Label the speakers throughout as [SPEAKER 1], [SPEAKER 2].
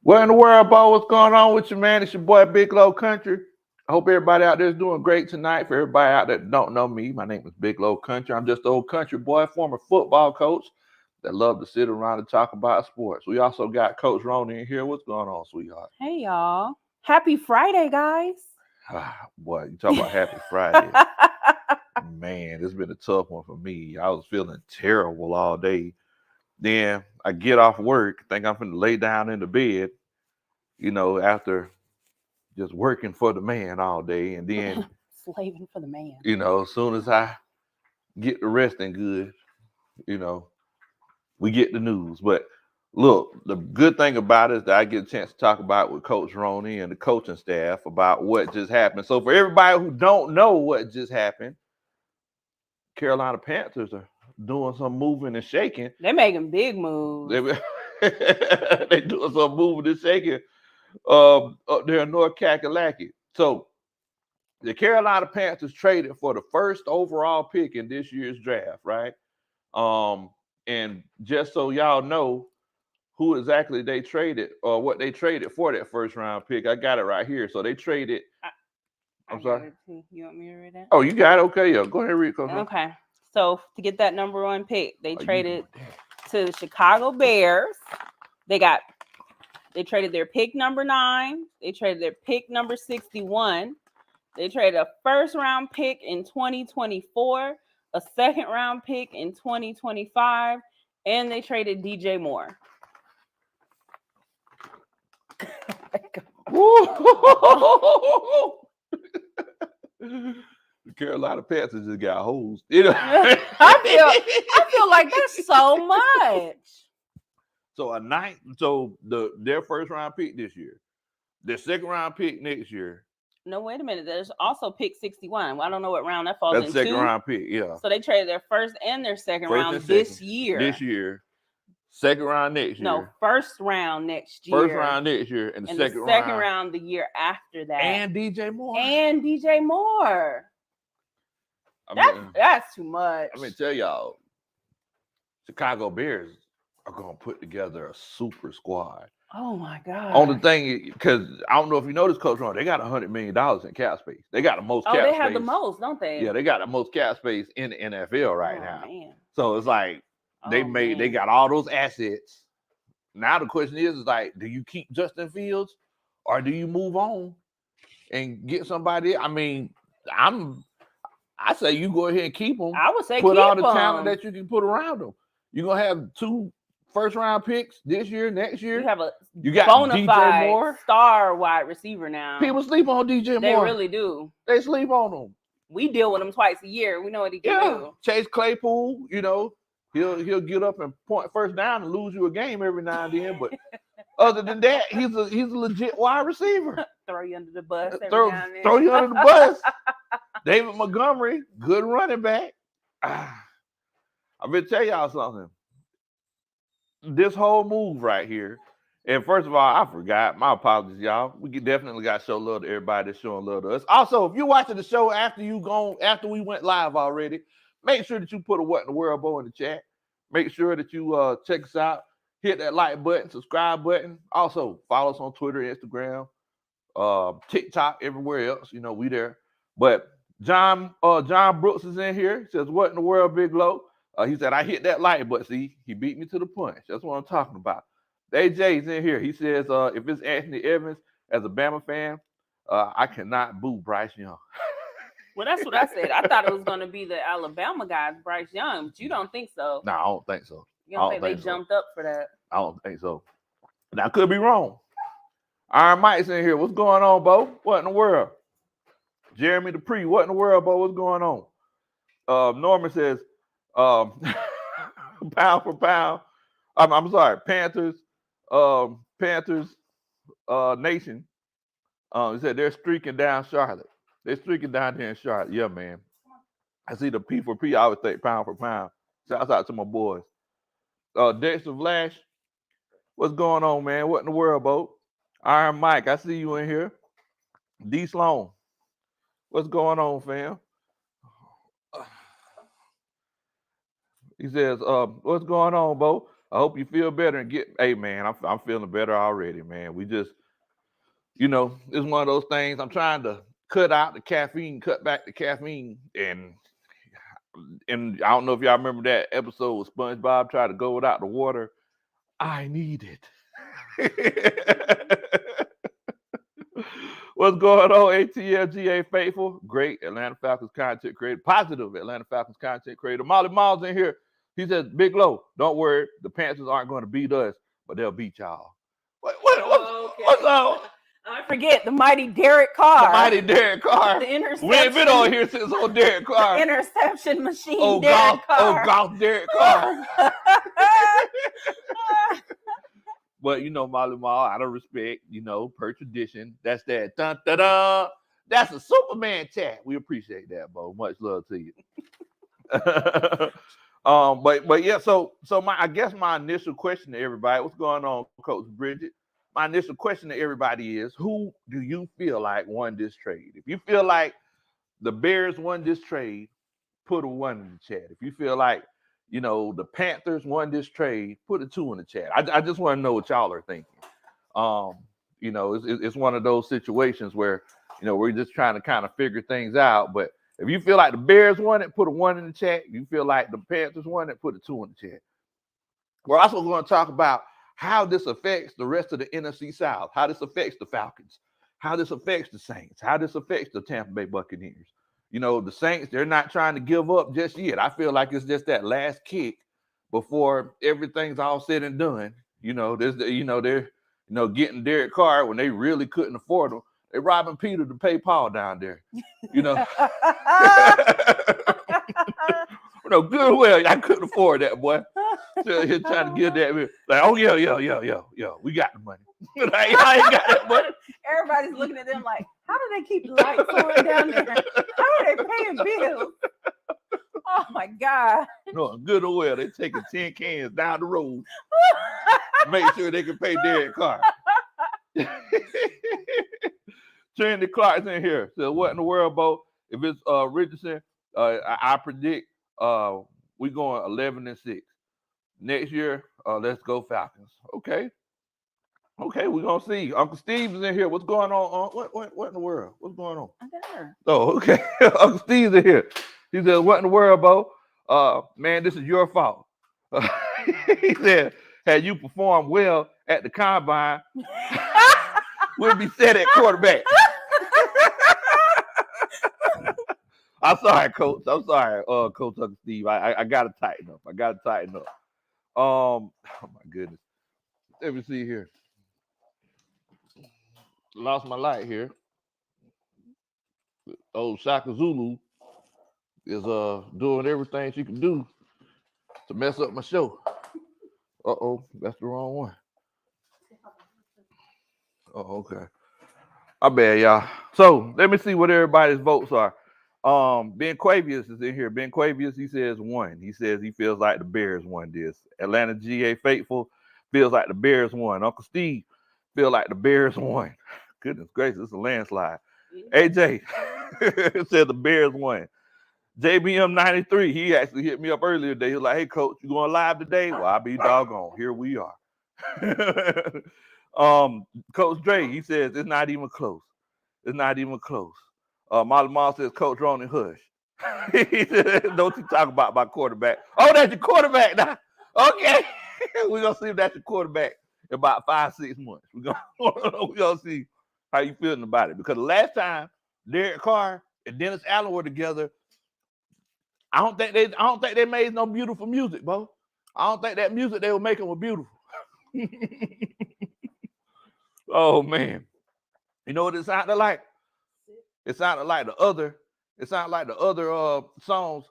[SPEAKER 1] What in the world, Bo? What's going on with you, man? It's your boy, Big Low Country. I hope everybody out there is doing great tonight. For everybody out there that don't know me, my name is Big Low Country. I'm just an old country boy, former football coach that love to sit around and talk about sports. We also got Coach Ronnie in here. What's going on, sweetheart?
[SPEAKER 2] Hey y'all. Happy Friday, guys.
[SPEAKER 1] Boy, you talk about Happy Friday. Man, it's been a tough one for me. I was feeling terrible all day. Then I get off work, think I'm finna lay down in the bed, after just working for the man all day. And then,
[SPEAKER 2] Slaving for the man.
[SPEAKER 1] as soon as I get to resting good, we get the news. But look, the good thing about it is that I get a chance to talk about with Coach Roney and the coaching staff about what just happened. So for everybody who don't know what just happened, Carolina Panthers are doing some moving and shaking.
[SPEAKER 2] They're making big moves.
[SPEAKER 1] They doing some moving and shaking up there in North Kakalaki. So the Carolina Panthers traded for the first overall pick in this year's draft, right? And just so y'all know who exactly they traded or what they traded for that first round pick, I got it right here. So they traded. I'm sorry.
[SPEAKER 2] You want me to read that?
[SPEAKER 1] Oh, you got it. Okay, yeah. Go ahead and read it.
[SPEAKER 2] Okay. So to get that number one pick, they traded to the Chicago Bears. They traded their pick number 9. They traded their pick number 61. They traded a first round pick in 2024, a second round pick in 2025, and they traded DJ Moore.
[SPEAKER 1] The Carolina Panthers just got hosed.
[SPEAKER 2] I feel like that's so much.
[SPEAKER 1] So their first round pick this year, their second round pick next year.
[SPEAKER 2] No, wait a minute. There's also pick 61. Well, I don't know what round that falls into.
[SPEAKER 1] That's second round pick, yeah.
[SPEAKER 2] So they traded their first and their second round this year.
[SPEAKER 1] This year. Second round next year.
[SPEAKER 2] No, first round next year.
[SPEAKER 1] First round next year, and the second
[SPEAKER 2] round the year after that.
[SPEAKER 1] And DJ Moore.
[SPEAKER 2] That's too much.
[SPEAKER 1] I'm gonna tell y'all, Chicago Bears are gonna put together a super squad.
[SPEAKER 2] Oh my God.
[SPEAKER 1] On the thing, because I don't know if you noticed, Coach Ron, they got $100 million in cap space. They got the most cap space.
[SPEAKER 2] Oh, they have the most, don't they?
[SPEAKER 1] Yeah, they got the most cap space in the NFL right now.
[SPEAKER 2] Man.
[SPEAKER 1] So it's like they got all those assets. Now the question is like, do you keep Justin Fields or do you move on and get somebody? I mean, I say you go ahead and keep them.
[SPEAKER 2] I would say
[SPEAKER 1] put
[SPEAKER 2] keep
[SPEAKER 1] all the
[SPEAKER 2] them.
[SPEAKER 1] talent that you can put around them. You're gonna have 2 first round picks this year, next year.
[SPEAKER 2] You got DJ Moore, star wide receiver now.
[SPEAKER 1] People sleep on DJ Moore.
[SPEAKER 2] They really do.
[SPEAKER 1] They sleep on him.
[SPEAKER 2] We deal with him twice a year. We know what he can do.
[SPEAKER 1] Chase Claypool, he'll get up and point first down and lose you a game every now and then. But other than that, he's a legit wide receiver.
[SPEAKER 2] Throw you under the bus.
[SPEAKER 1] Throw you under the bus. David Montgomery, good running back. I'm gonna tell y'all something. This whole move right here, and first of all, I forgot. My apologies, y'all. We definitely got to show love to everybody that's showing love to us. Also, if you're watching the show after we went live already, make sure that you put a What in the World Bo in the chat. Make sure that you check us out. Hit that like button, subscribe button. Also, follow us on Twitter, Instagram, TikTok, everywhere else. We there. But John Brooks is in here. He says, "What in the world, Big Low?" He said, "I hit that like button. See, he beat me to the punch. That's what I'm talking about." AJ's in here. He says, "If it's Anthony Evans as a Bama fan, I cannot boo Bryce Young."
[SPEAKER 2] Well, that's what I said. I thought it was going to be the Alabama guy, Bryce Young, but you don't think so?
[SPEAKER 1] No, I don't think so.
[SPEAKER 2] You don't think they jumped up for that?
[SPEAKER 1] I don't think so. Now, I could be wrong. Iron Mike's in here. What's going on, Bo? What in the world? Jeremy Dupree, what in the world, Bo? What's going on? Norman says, pound for pound. I'm sorry, Panthers Nation. He said they're streaking down Charlotte. They're streaking down there in Charlotte. Yeah, man. I see the P for P. I always think pound for pound. Shouts out to my boys. Dexter Vlash, what's going on, man? What in the world, Bo? Iron Mike, I see you in here. D Sloan, what's going on, fam? He says, what's going on, Bo? I hope you feel better and get. Hey, man, I'm feeling better already, man. We just, it's one of those things. I'm trying to cut out the caffeine, cut back the caffeine, and I don't know if y'all remember that episode with SpongeBob tried to go without the water. I need it. What's going on, ATLGA faithful? Great Atlanta Falcons content creator, positive Atlanta Falcons content creator. Molly Miles in here. He says, Big Low, don't worry. The Panthers aren't going to beat us, but they'll beat y'all. What's up?
[SPEAKER 2] I forget the mighty Derek Carr.
[SPEAKER 1] The mighty Derek Carr.
[SPEAKER 2] The interception.
[SPEAKER 1] We ain't been on here since old Derek Carr.
[SPEAKER 2] The interception machine. Derek Carr.
[SPEAKER 1] Golf Derek Carr. But Molly Mall, out of respect, per tradition, that's that dun da da. That's a Superman chat. We appreciate that, Bo. Much love to you. But yeah, so I guess my initial question to everybody, what's going on, Coach Bridget? My initial question to everybody is, who do you feel like won this trade? If you feel like the Bears won this trade, put a 1 in the chat. If you feel like the Panthers won this trade, put a 2 in the chat. I just want to know what y'all are thinking. It's one of those situations where, we're just trying to kind of figure things out. But if you feel like the Bears won it, put a 1 in the chat. If you feel like the Panthers won it, put a 2 in the chat. We're also going to talk about how this affects the rest of the NFC South, how this affects the Falcons, how this affects the Saints, how this affects the Tampa Bay Buccaneers. The Saints, they're not trying to give up just yet. I feel like it's just that last kick before everything's all said and done. They're getting Derek Carr when they really couldn't afford him. They're robbing Peter to pay Paul down there. Good well, I couldn't afford that, boy. So he's trying to get that. Like, oh, yeah, we got the money. Like, I ain't got that money.
[SPEAKER 2] Everybody's looking at them like, how do they keep the lights on down there? How are they paying bills? Oh, my God.
[SPEAKER 1] No, good or well, they're taking 10 cans down the road to make sure they can pay Derek Carr. Trinity Clark's in here. So what in the world, Bo? If it's Richardson, I predict we're going 11-6. Next year, let's go Falcons. Okay, we're gonna see. Uncle Steve is in here. What's going on? What in the world? What's going on?
[SPEAKER 2] I got her.
[SPEAKER 1] Oh, okay. Uncle Steve's in here. He said, "What in the world, Bo? Man, this is your fault." He said, "Had you performed well at the combine, we'll be set at quarterback." I'm sorry, Coach. I'm sorry, Coach Uncle Steve. I gotta tighten up. Oh my goodness. Let me see here. Lost my light here. Old Shaka Zulu is doing everything she can do to mess up my show. Uh-oh, that's the wrong one. Oh, okay. My bad, y'all. So let me see what everybody's votes are. Ben Quavius is in here. Ben Quavius, he says 1. He says he feels like the Bears won this. Atlanta GA Faithful feels like the Bears won. Uncle Steve feels like the Bears won. Goodness gracious, it's a landslide. AJ said the Bears won. JBM 93, he actually hit me up earlier today. He was like, "Hey, Coach, you going live today?" Well, I'll be doggone. Here we are. Coach Dre, he says it's not even close. Molly Mall says, "Coach Ronan, hush." He said, "Don't you talk about my quarterback." Oh, that's your quarterback now. Okay. We're going to see if that's your quarterback in about 5-6 months. We're going to see how you feeling about it. Because the last time Derek Carr and Dennis Allen were together, I don't think they made no beautiful music, bro. I don't think that music they were making was beautiful. Oh, man. You know what it sounded like? It sounded like the other songs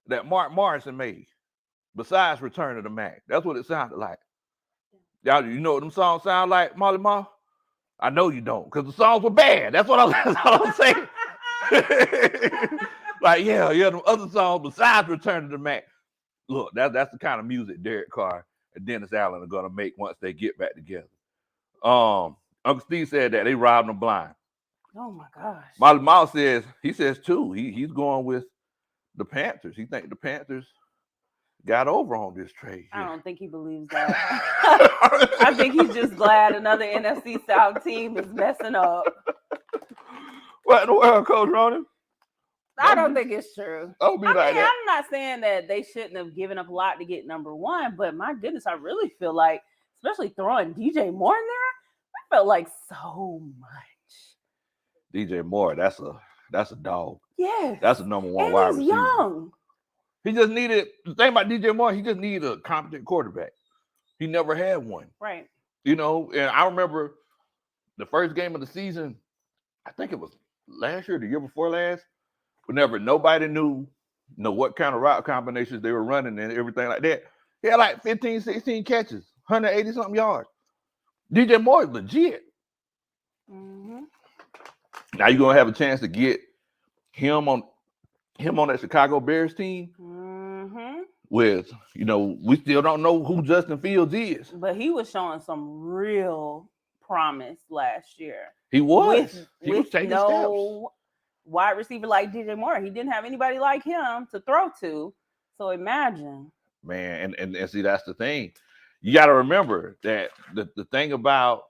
[SPEAKER 1] that Mark Morrison made, besides Return of the Mac. That's what it sounded like. Y'all, you know what them songs sound like, Molly Ma? I know you don't, because the songs were bad. That's what I'm saying. Like, yeah, them other songs besides Return of the Mac. Look, that's the kind of music Derek Carr and Dennis Allen are gonna make once they get back together. Uncle Steve said that they robbed them blind.
[SPEAKER 2] Oh my gosh.
[SPEAKER 1] Molly Mouse says 2. He's going with the Panthers. He thinks the Panthers got over on this trade.
[SPEAKER 2] I don't think he believes that. I think he's just glad another NFC South team is messing up.
[SPEAKER 1] What in the world, Coach Ronan?
[SPEAKER 2] I don't think it's true.
[SPEAKER 1] Don't be like that.
[SPEAKER 2] I'm not saying that they shouldn't have given up a lot to get number one, but my goodness, I really feel like, especially throwing DJ Moore in there, I felt like so much.
[SPEAKER 1] DJ Moore, that's a dog.
[SPEAKER 2] Yes.
[SPEAKER 1] That's a number one
[SPEAKER 2] and
[SPEAKER 1] wide
[SPEAKER 2] he's
[SPEAKER 1] receiver.
[SPEAKER 2] young.
[SPEAKER 1] He just needed, the thing about DJ Moore, he just needed a competent quarterback. He never had one.
[SPEAKER 2] Right.
[SPEAKER 1] You know, and I remember the first game of the season, I think it was last year, the year before last, whenever nobody knew what kind of route combinations they were running and everything like that. He had like 15, 16 catches, 180-something yards. DJ Moore is legit.
[SPEAKER 2] Mm-hmm.
[SPEAKER 1] Now you're going to have a chance to get him on that Chicago Bears team with, we still don't know who Justin Fields is.
[SPEAKER 2] But he was showing some real promise last year.
[SPEAKER 1] He was. He was taking steps.
[SPEAKER 2] Wide receiver like DJ Moore. He didn't have anybody like him to throw to. So imagine.
[SPEAKER 1] Man, and see, that's the thing. You got to remember that the thing about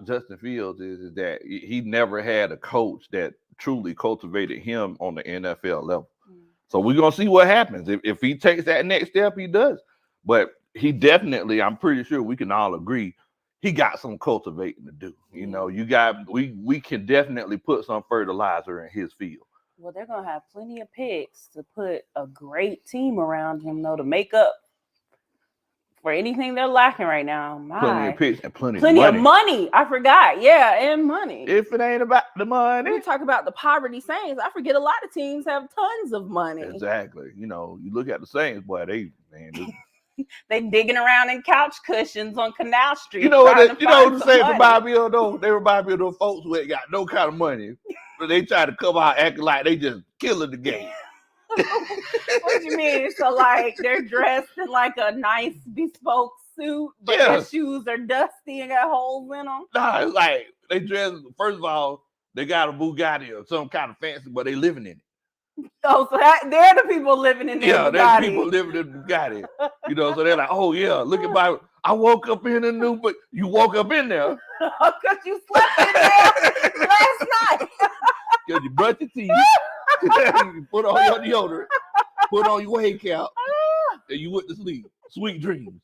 [SPEAKER 1] Justin Fields is that he never had a coach that truly cultivated him on the NFL level. So we're going to see what happens. If he takes that next step, he does. But he definitely, I'm pretty sure we can all agree, he got some cultivating to do. We can definitely put some fertilizer in his field.
[SPEAKER 2] Well, they're going to have plenty of picks to put a great team around him, though, to make up for anything they're lacking right now.
[SPEAKER 1] Plenty of picks and plenty
[SPEAKER 2] of money. I forgot. Yeah, and money.
[SPEAKER 1] If it ain't about the money.
[SPEAKER 2] We talk about the poverty Saints. I forget a lot of teams have tons of money.
[SPEAKER 1] Exactly. You look at the Saints, boy,
[SPEAKER 2] they digging around in couch cushions on Canal Street.
[SPEAKER 1] You know what the Saints remind me of, though? They remind me of those folks who ain't got no kind of money. But they try to come out acting like they just killing the game.
[SPEAKER 2] What do you mean? So like they're dressed in like a nice bespoke suit, but their shoes are dusty and got holes in them?
[SPEAKER 1] Nah, it's like they dress, first of all, they got a Bugatti or some kind of fancy, but they living in it.
[SPEAKER 2] Oh, so they're the people living in their Bugatti.
[SPEAKER 1] Yeah, they're people living in Bugatti. So they're like, oh yeah, look at I woke up in a new, but you woke up in there.
[SPEAKER 2] Because you slept in there last night.
[SPEAKER 1] Because you brushed your teeth. You put on your deodorant, put on your weight count, and you went to sleep. Sweet dreams.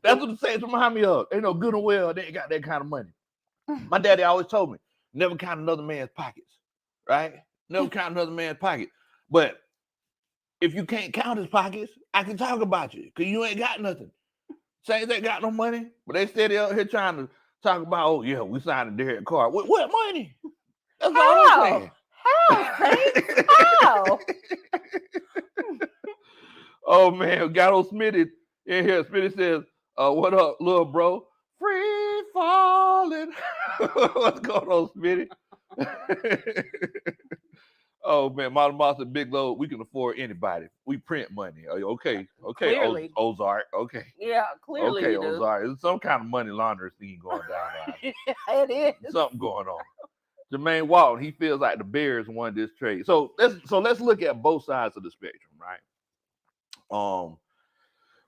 [SPEAKER 1] That's what the Saints remind me of. They know good and well they ain't got that kind of money. My daddy always told me, never count another man's pockets, right? Never count another man's pocket. But if you can't count his pockets, I can talk about you because you ain't got nothing. Saints ain't got no money, but they steady out here trying to talk about, oh yeah, we signed a Derek Carr. What money? That's all I'm saying.
[SPEAKER 2] How? Saints? How?
[SPEAKER 1] Oh man, got old Smitty in here. Smitty says, what up, little bro? Free falling. What's going on, Smitty? Oh man, Modern Monster, Big Load, we can afford anybody. We print money. Okay.
[SPEAKER 2] Clearly.
[SPEAKER 1] Ozark. Okay.
[SPEAKER 2] Yeah, clearly.
[SPEAKER 1] Okay, Ozark. There's some kind of money laundering thing going down there.
[SPEAKER 2] It is.
[SPEAKER 1] Something going on. Jermaine Walton, he feels like the Bears won this trade. So let's look at both sides of the spectrum, right?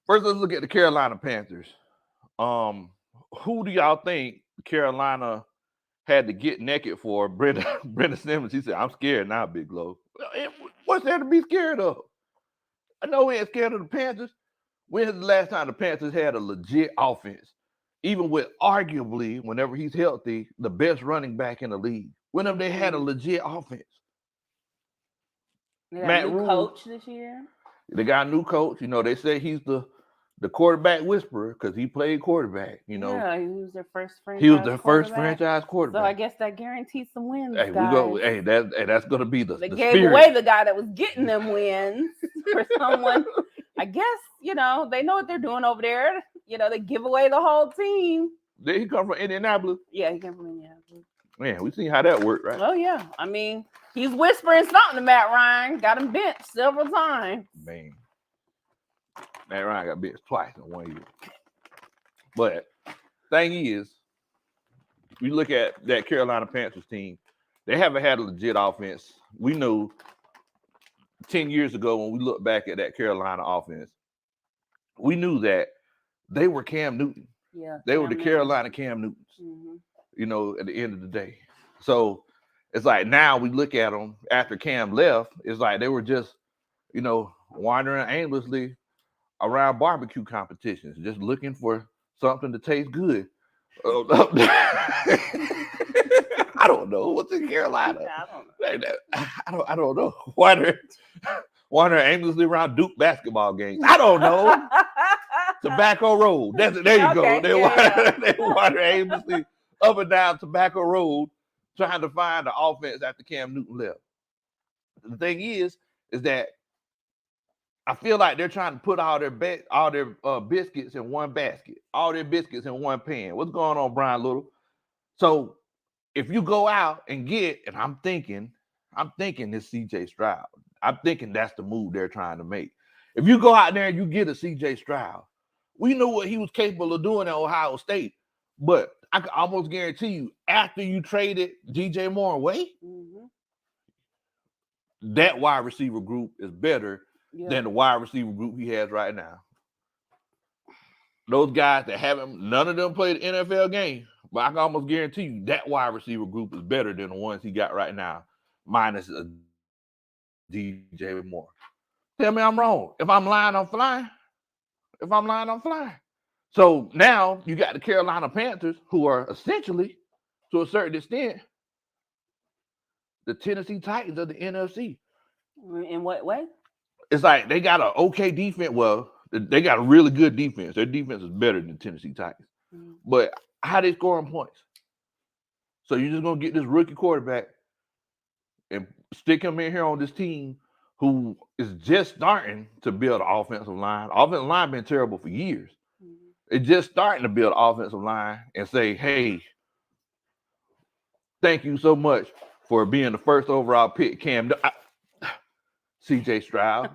[SPEAKER 1] First, let's look at the Carolina Panthers. Who do y'all think Carolina had to get naked for? Brenda Simmons, he said, I'm scared now, Big Low. What's there to be scared of? I know we ain't scared of the Panthers. When's the last time the Panthers had a legit offense? Even with arguably, whenever he's healthy, the best running back in the league. Whenever they had a legit offense.
[SPEAKER 2] They got a new coach this year.
[SPEAKER 1] They got a new coach. They say he's the quarterback whisperer because he played quarterback.
[SPEAKER 2] Yeah, he was their first franchise.
[SPEAKER 1] He was their first franchise quarterback.
[SPEAKER 2] So I guess that guarantees some wins.
[SPEAKER 1] Hey,
[SPEAKER 2] guys.
[SPEAKER 1] that's gonna be the.
[SPEAKER 2] They gave
[SPEAKER 1] spirit.
[SPEAKER 2] away the guy that was getting them wins for someone. I guess they know what they're doing over there. They give away the whole team.
[SPEAKER 1] Did he come from Indianapolis?
[SPEAKER 2] Yeah, he came from Indianapolis.
[SPEAKER 1] Man, we seen how that worked, right?
[SPEAKER 2] Oh yeah, I mean, he's whispering something to Matt Ryan. Got him benched several times.
[SPEAKER 1] Man, Matt Ryan got benched twice in 1 year. But thing is, we look at that Carolina Panthers team. They haven't had a legit offense. We knew 10 years ago when we look back at that Carolina offense, we knew that they were Cam Newton.
[SPEAKER 2] Yeah.
[SPEAKER 1] They were the
[SPEAKER 2] Cam Newton.
[SPEAKER 1] Carolina Cam Newtons,
[SPEAKER 2] Mm-hmm.
[SPEAKER 1] you know, at the end of the day. So it's like now we look at them after Cam left, it's like they were just, you know, wandering aimlessly around barbecue competitions, just looking for something to taste good. I don't know what's in Carolina. I don't know. Wandering aimlessly around Duke basketball games. I don't know. Tobacco Road. There you go. They wander aimlessly up and down Tobacco Road, trying to find the offense after Cam Newton left. The thing is that I feel like they're trying to put all their biscuits in one basket, all their biscuits in one pan. What's going on, Brian Little? So if you go out and get, and I'm thinking this CJ Stroud. I'm thinking that's the move they're trying to make. If you go out there and you get a CJ Stroud, we know what he was capable of doing at Ohio State, but I can almost guarantee you, after you traded DJ Moore away, that wide receiver group is better than the wide receiver group he has right now. Those guys that haven't, none of them played the NFL game, but I can almost guarantee you that wide receiver group is better than the ones he got right now, minus a DJ Moore. Tell me I'm wrong. If I'm lying, I'm flying. So now you got the Carolina Panthers, who are essentially, to a certain extent, the Tennessee Titans of the NFC.
[SPEAKER 2] In what way?
[SPEAKER 1] It's like they got an okay defense. Well, they got a really good defense. Their defense is better than the Tennessee Titans. But how they scoring points? So you're just going to get this rookie quarterback and stick him in here on this team who is just starting to build an offensive line. Offensive line been terrible for years. It's just starting to build an offensive line and say, hey, thank you so much for being the first overall pick, Cam. CJ Stroud.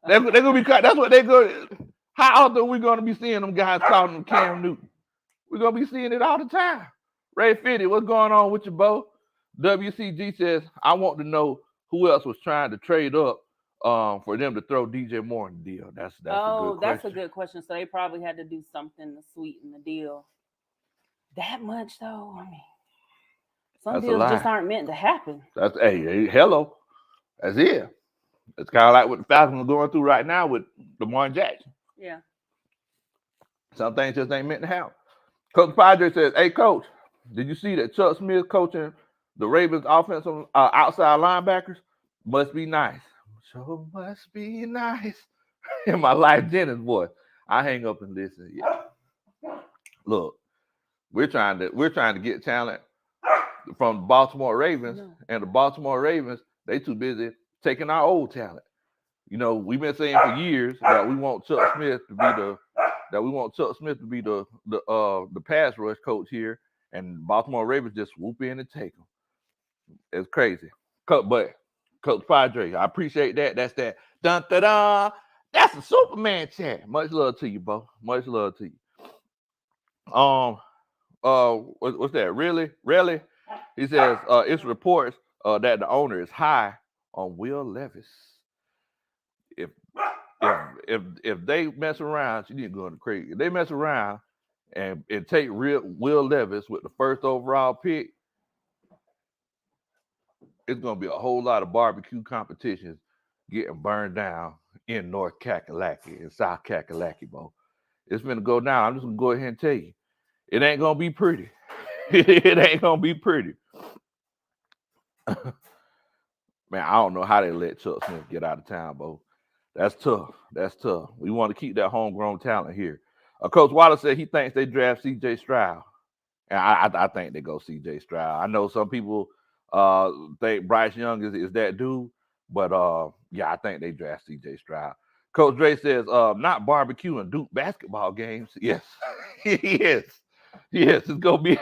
[SPEAKER 1] They're gonna be cut. That's what they're going. How often are we gonna be seeing them guys calling them Cam Newton? We're gonna be seeing it all the time. Ray Fitty, what's going on with you, Bo? WCG says, I want to know who else was trying to trade up for them to throw DJ Moore in the deal. That's a good question.
[SPEAKER 2] That's a good question. So they probably had to do something to sweeten the deal. That much though, I mean, some deals just aren't meant to happen.
[SPEAKER 1] That's hello. That's it. It's kind of like what the Falcons are going through right now with Lamar Jackson.
[SPEAKER 2] Yeah.
[SPEAKER 1] Some things just ain't meant to happen. Coach Padre says, hey, Coach, did you see that Chuck Smith coaching the Ravens offensive outside linebackers? Must be nice. Sure must be nice. In my Life Jennings voice. I hang up and listen. Yeah. Look, we're trying to get talent from the Baltimore Ravens, and the Baltimore Ravens, they too busy taking our old talent. You know, we've been saying for years that we want Chuck Smith to be the pass rush coach here, and Baltimore Ravens just swoop in and take them. It's crazy. But Coach Padre, I appreciate that. That's that. Dun da da. That's a Superman chat. Much love to you, Bo. Much love to you. What's that? Really? He says it's reports that the owner is high on Will Levis. If they mess around, you need to go into crazy. If they mess around and take Will Levis with the first overall pick, it's gonna be a whole lot of barbecue competitions getting burned down in North Kakalaki and South Kakalaki, Bo. It's gonna go down. I'm just gonna go ahead and tell you, it ain't gonna be pretty. It ain't gonna be pretty. Man, I don't know how they let Chuck Smith get out of town, Bo. That's tough. We want to keep that homegrown talent here. Coach Waller said he thinks they draft CJ Stroud. And I think they go CJ Stroud. I know some people think Bryce Young is that dude, but yeah, I think they draft CJ Stroud. Coach Dre says, not barbecue and Duke basketball games. Yes. Yes, it's gonna be.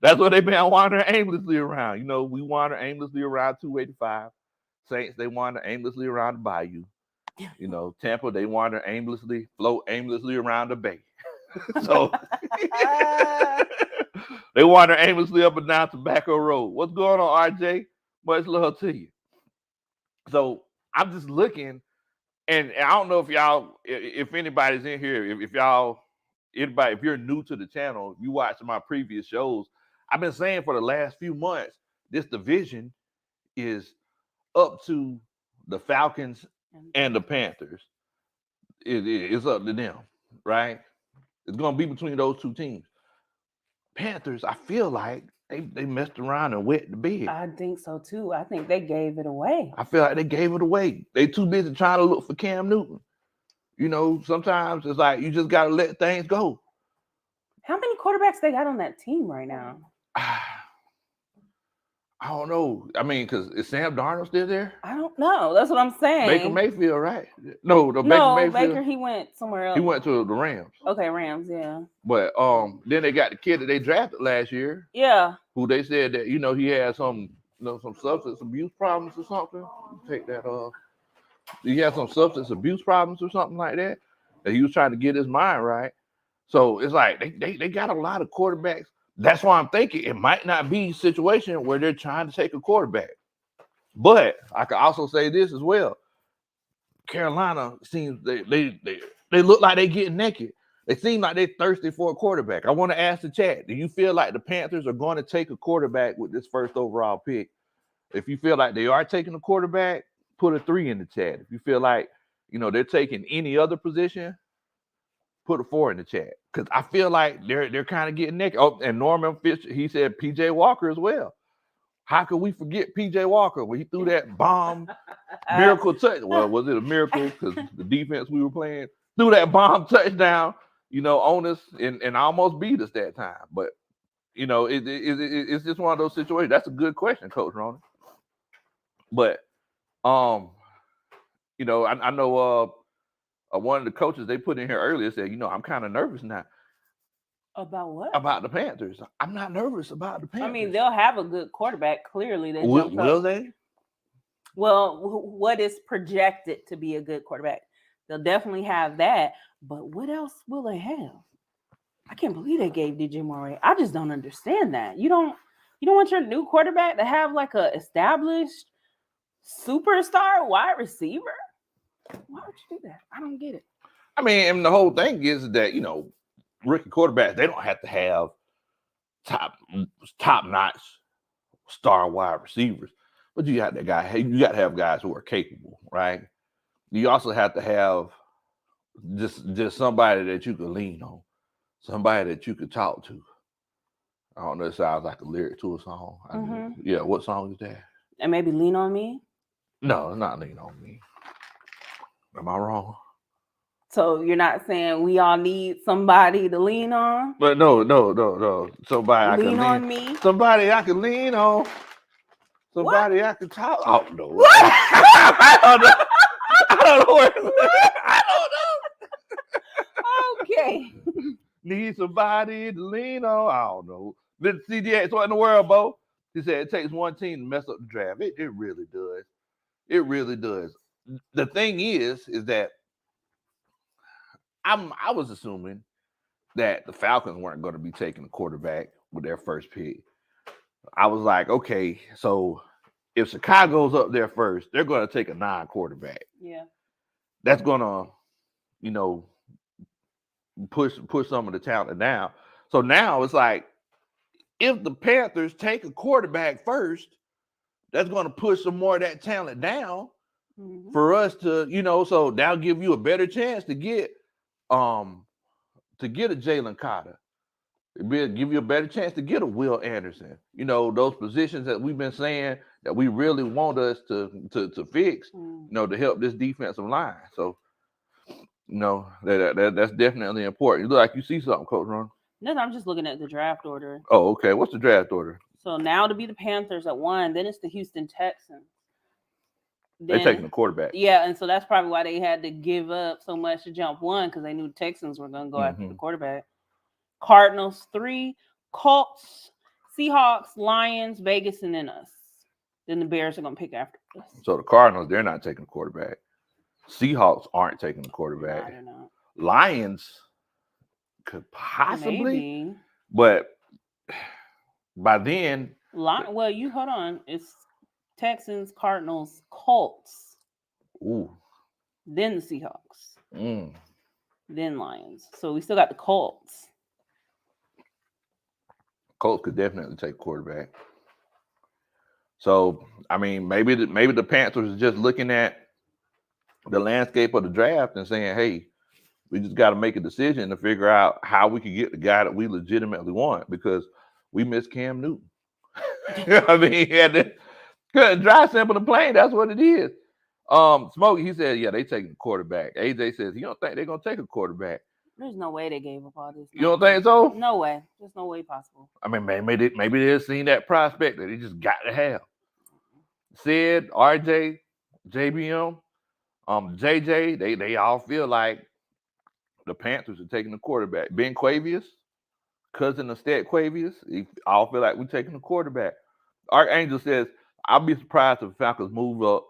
[SPEAKER 1] That's what they've been wandering aimlessly around. You know, we wander aimlessly around 285. Saints, they wander aimlessly around the bayou. You know, Tampa, they wander aimlessly, float aimlessly around the bay. So they wander aimlessly up and down Tobacco Road. What's going on, RJ? Much love to you. So I'm just looking, and I don't know if anybody's in here, if anybody, if you're new to the channel, you watch my previous shows. I've been saying for the last few months, this division is up to the Falcons and the Panthers. It's up to them, right? It's gonna be between those two teams. Panthers, I feel like they messed around and wet the bed.
[SPEAKER 2] I think so too. I think they gave it away.
[SPEAKER 1] I feel like they gave it away. They too busy trying to look for Cam Newton. You know, sometimes it's like you just gotta let things go.
[SPEAKER 2] How many quarterbacks they got on that team right now?
[SPEAKER 1] I don't know. I mean, because is Sam Darnold still there?
[SPEAKER 2] I don't know. That's what I'm saying.
[SPEAKER 1] Baker Mayfield, right? No, Baker Mayfield.
[SPEAKER 2] Baker, he went somewhere else.
[SPEAKER 1] He went to the Rams.
[SPEAKER 2] Okay, Rams, yeah.
[SPEAKER 1] But then they got the kid that they drafted last year.
[SPEAKER 2] Yeah.
[SPEAKER 1] Who they said that, he had some substance abuse problems or something. Take that he had some substance abuse problems or something like that. That he was trying to get his mind right. So it's like they got a lot of quarterbacks. That's why I'm thinking it might not be a situation where they're trying to take a quarterback. But I could also say this as well. Carolina seems they look like they're getting naked. They seem like they're thirsty for a quarterback. I want to ask the chat, do you feel like the Panthers are going to take a quarterback with this first overall pick? If you feel like they are taking a quarterback, put a 3 in the chat. If you feel like, they're taking any other position, put a 4 in the chat. Because I feel like they're kind of getting naked. Oh, and Norman Fisher, he said PJ Walker as well. How could we forget PJ Walker when he threw that bomb miracle touch? Well, was it a miracle? Because the defense we were playing threw that bomb touchdown, on us and almost beat us that time. But, it's just one of those situations. That's a good question, Coach Ronan. But, I know one of the coaches they put in here earlier said, I'm kind of nervous now.
[SPEAKER 2] About what?
[SPEAKER 1] About the Panthers. I'm not nervous about the Panthers.
[SPEAKER 2] I mean, they'll have a good quarterback. Clearly, they
[SPEAKER 1] will they?
[SPEAKER 2] Well, what is projected to be a good quarterback? They'll definitely have that. But what else will they have? I can't believe they gave DJ Moore. I just don't understand that. You don't want your new quarterback to have like a established superstar wide receiver? Why would you do that? I don't get it.
[SPEAKER 1] I mean, and the whole thing is that, rookie quarterbacks, they don't have to have top-notch star wide receivers. But you got to have guys who are capable, right? You also have to have just somebody that you can lean on, somebody that you could talk to. I don't know, it sounds like a lyric to a song.
[SPEAKER 2] Mm-hmm.
[SPEAKER 1] Yeah, what song is that?
[SPEAKER 2] And maybe Lean on Me?
[SPEAKER 1] No, it's not Lean on Me. Am I wrong?
[SPEAKER 2] So you're not saying we all need somebody to lean on?
[SPEAKER 1] But no. Somebody
[SPEAKER 2] lean on me.
[SPEAKER 1] Somebody I can lean on. Somebody what? I can talk. Oh no.
[SPEAKER 2] What?
[SPEAKER 1] I don't know. I don't know.
[SPEAKER 2] Okay.
[SPEAKER 1] Need somebody to lean on. I don't know. Then CDX, what in the world, Bo? He said it takes one team to mess up the draft. It really does. It really does. The thing is that I was assuming that the Falcons weren't going to be taking a quarterback with their first pick. I was like, okay, so if Chicago's up there first, they're going to take a non-quarterback.
[SPEAKER 2] Yeah.
[SPEAKER 1] That's going to, push some of the talent down. So now it's like, if the Panthers take a quarterback first, that's going to push some more of that talent down for us to, so that'll give you a better chance to get a Jalen Carter. It'll give you a better chance to get a Will Anderson. Those positions that we've been saying that we really want us to fix, to help this defensive line. So, that's definitely important. You look like you see something, Coach Ron.
[SPEAKER 2] No, I'm just looking at the draft order.
[SPEAKER 1] Oh, okay. What's the draft order?
[SPEAKER 2] So now to be the Panthers at 1, then it's the Houston Texans.
[SPEAKER 1] They're taking a quarterback.
[SPEAKER 2] Yeah, and so that's probably why they had to give up so much to jump 1, because they knew the Texans were going to go after the quarterback. Cardinals 3, Colts, Seahawks, Lions, Vegas, and then us. Then the Bears are going to pick after us.
[SPEAKER 1] So the Cardinals, they're not taking a quarterback. Seahawks aren't taking a quarterback.
[SPEAKER 2] No, they're not.
[SPEAKER 1] Lions could possibly,
[SPEAKER 2] maybe.
[SPEAKER 1] But by then,
[SPEAKER 2] well, you hold on. It's Texans, Cardinals, Colts.
[SPEAKER 1] Ooh.
[SPEAKER 2] then the Seahawks,
[SPEAKER 1] Mm.
[SPEAKER 2] then Lions. So we still got the Colts.
[SPEAKER 1] Colts could definitely take quarterback. So I mean, maybe the Panthers is just looking at the landscape of the draft and saying, "Hey, we just got to make a decision to figure out how we can get the guy that we legitimately want because we miss Cam Newton." I mean, he had to dry, simple, and plain. That's what it is. Smokey, he said, "Yeah, they taking a quarterback." AJ says, "You don't think they're gonna take a quarterback?"
[SPEAKER 2] There's no way they gave up all this.
[SPEAKER 1] You don't think so?
[SPEAKER 2] No way. There's no way possible.
[SPEAKER 1] I mean, maybe they've seen that prospect that they just got to have. Sid, RJ, JBM, JJ, they all feel like the Panthers are taking the quarterback. Ben Quavius, cousin of Stet Quavius, they all feel like we're taking the quarterback. Archangel says, "I'll be surprised if the Falcons move up.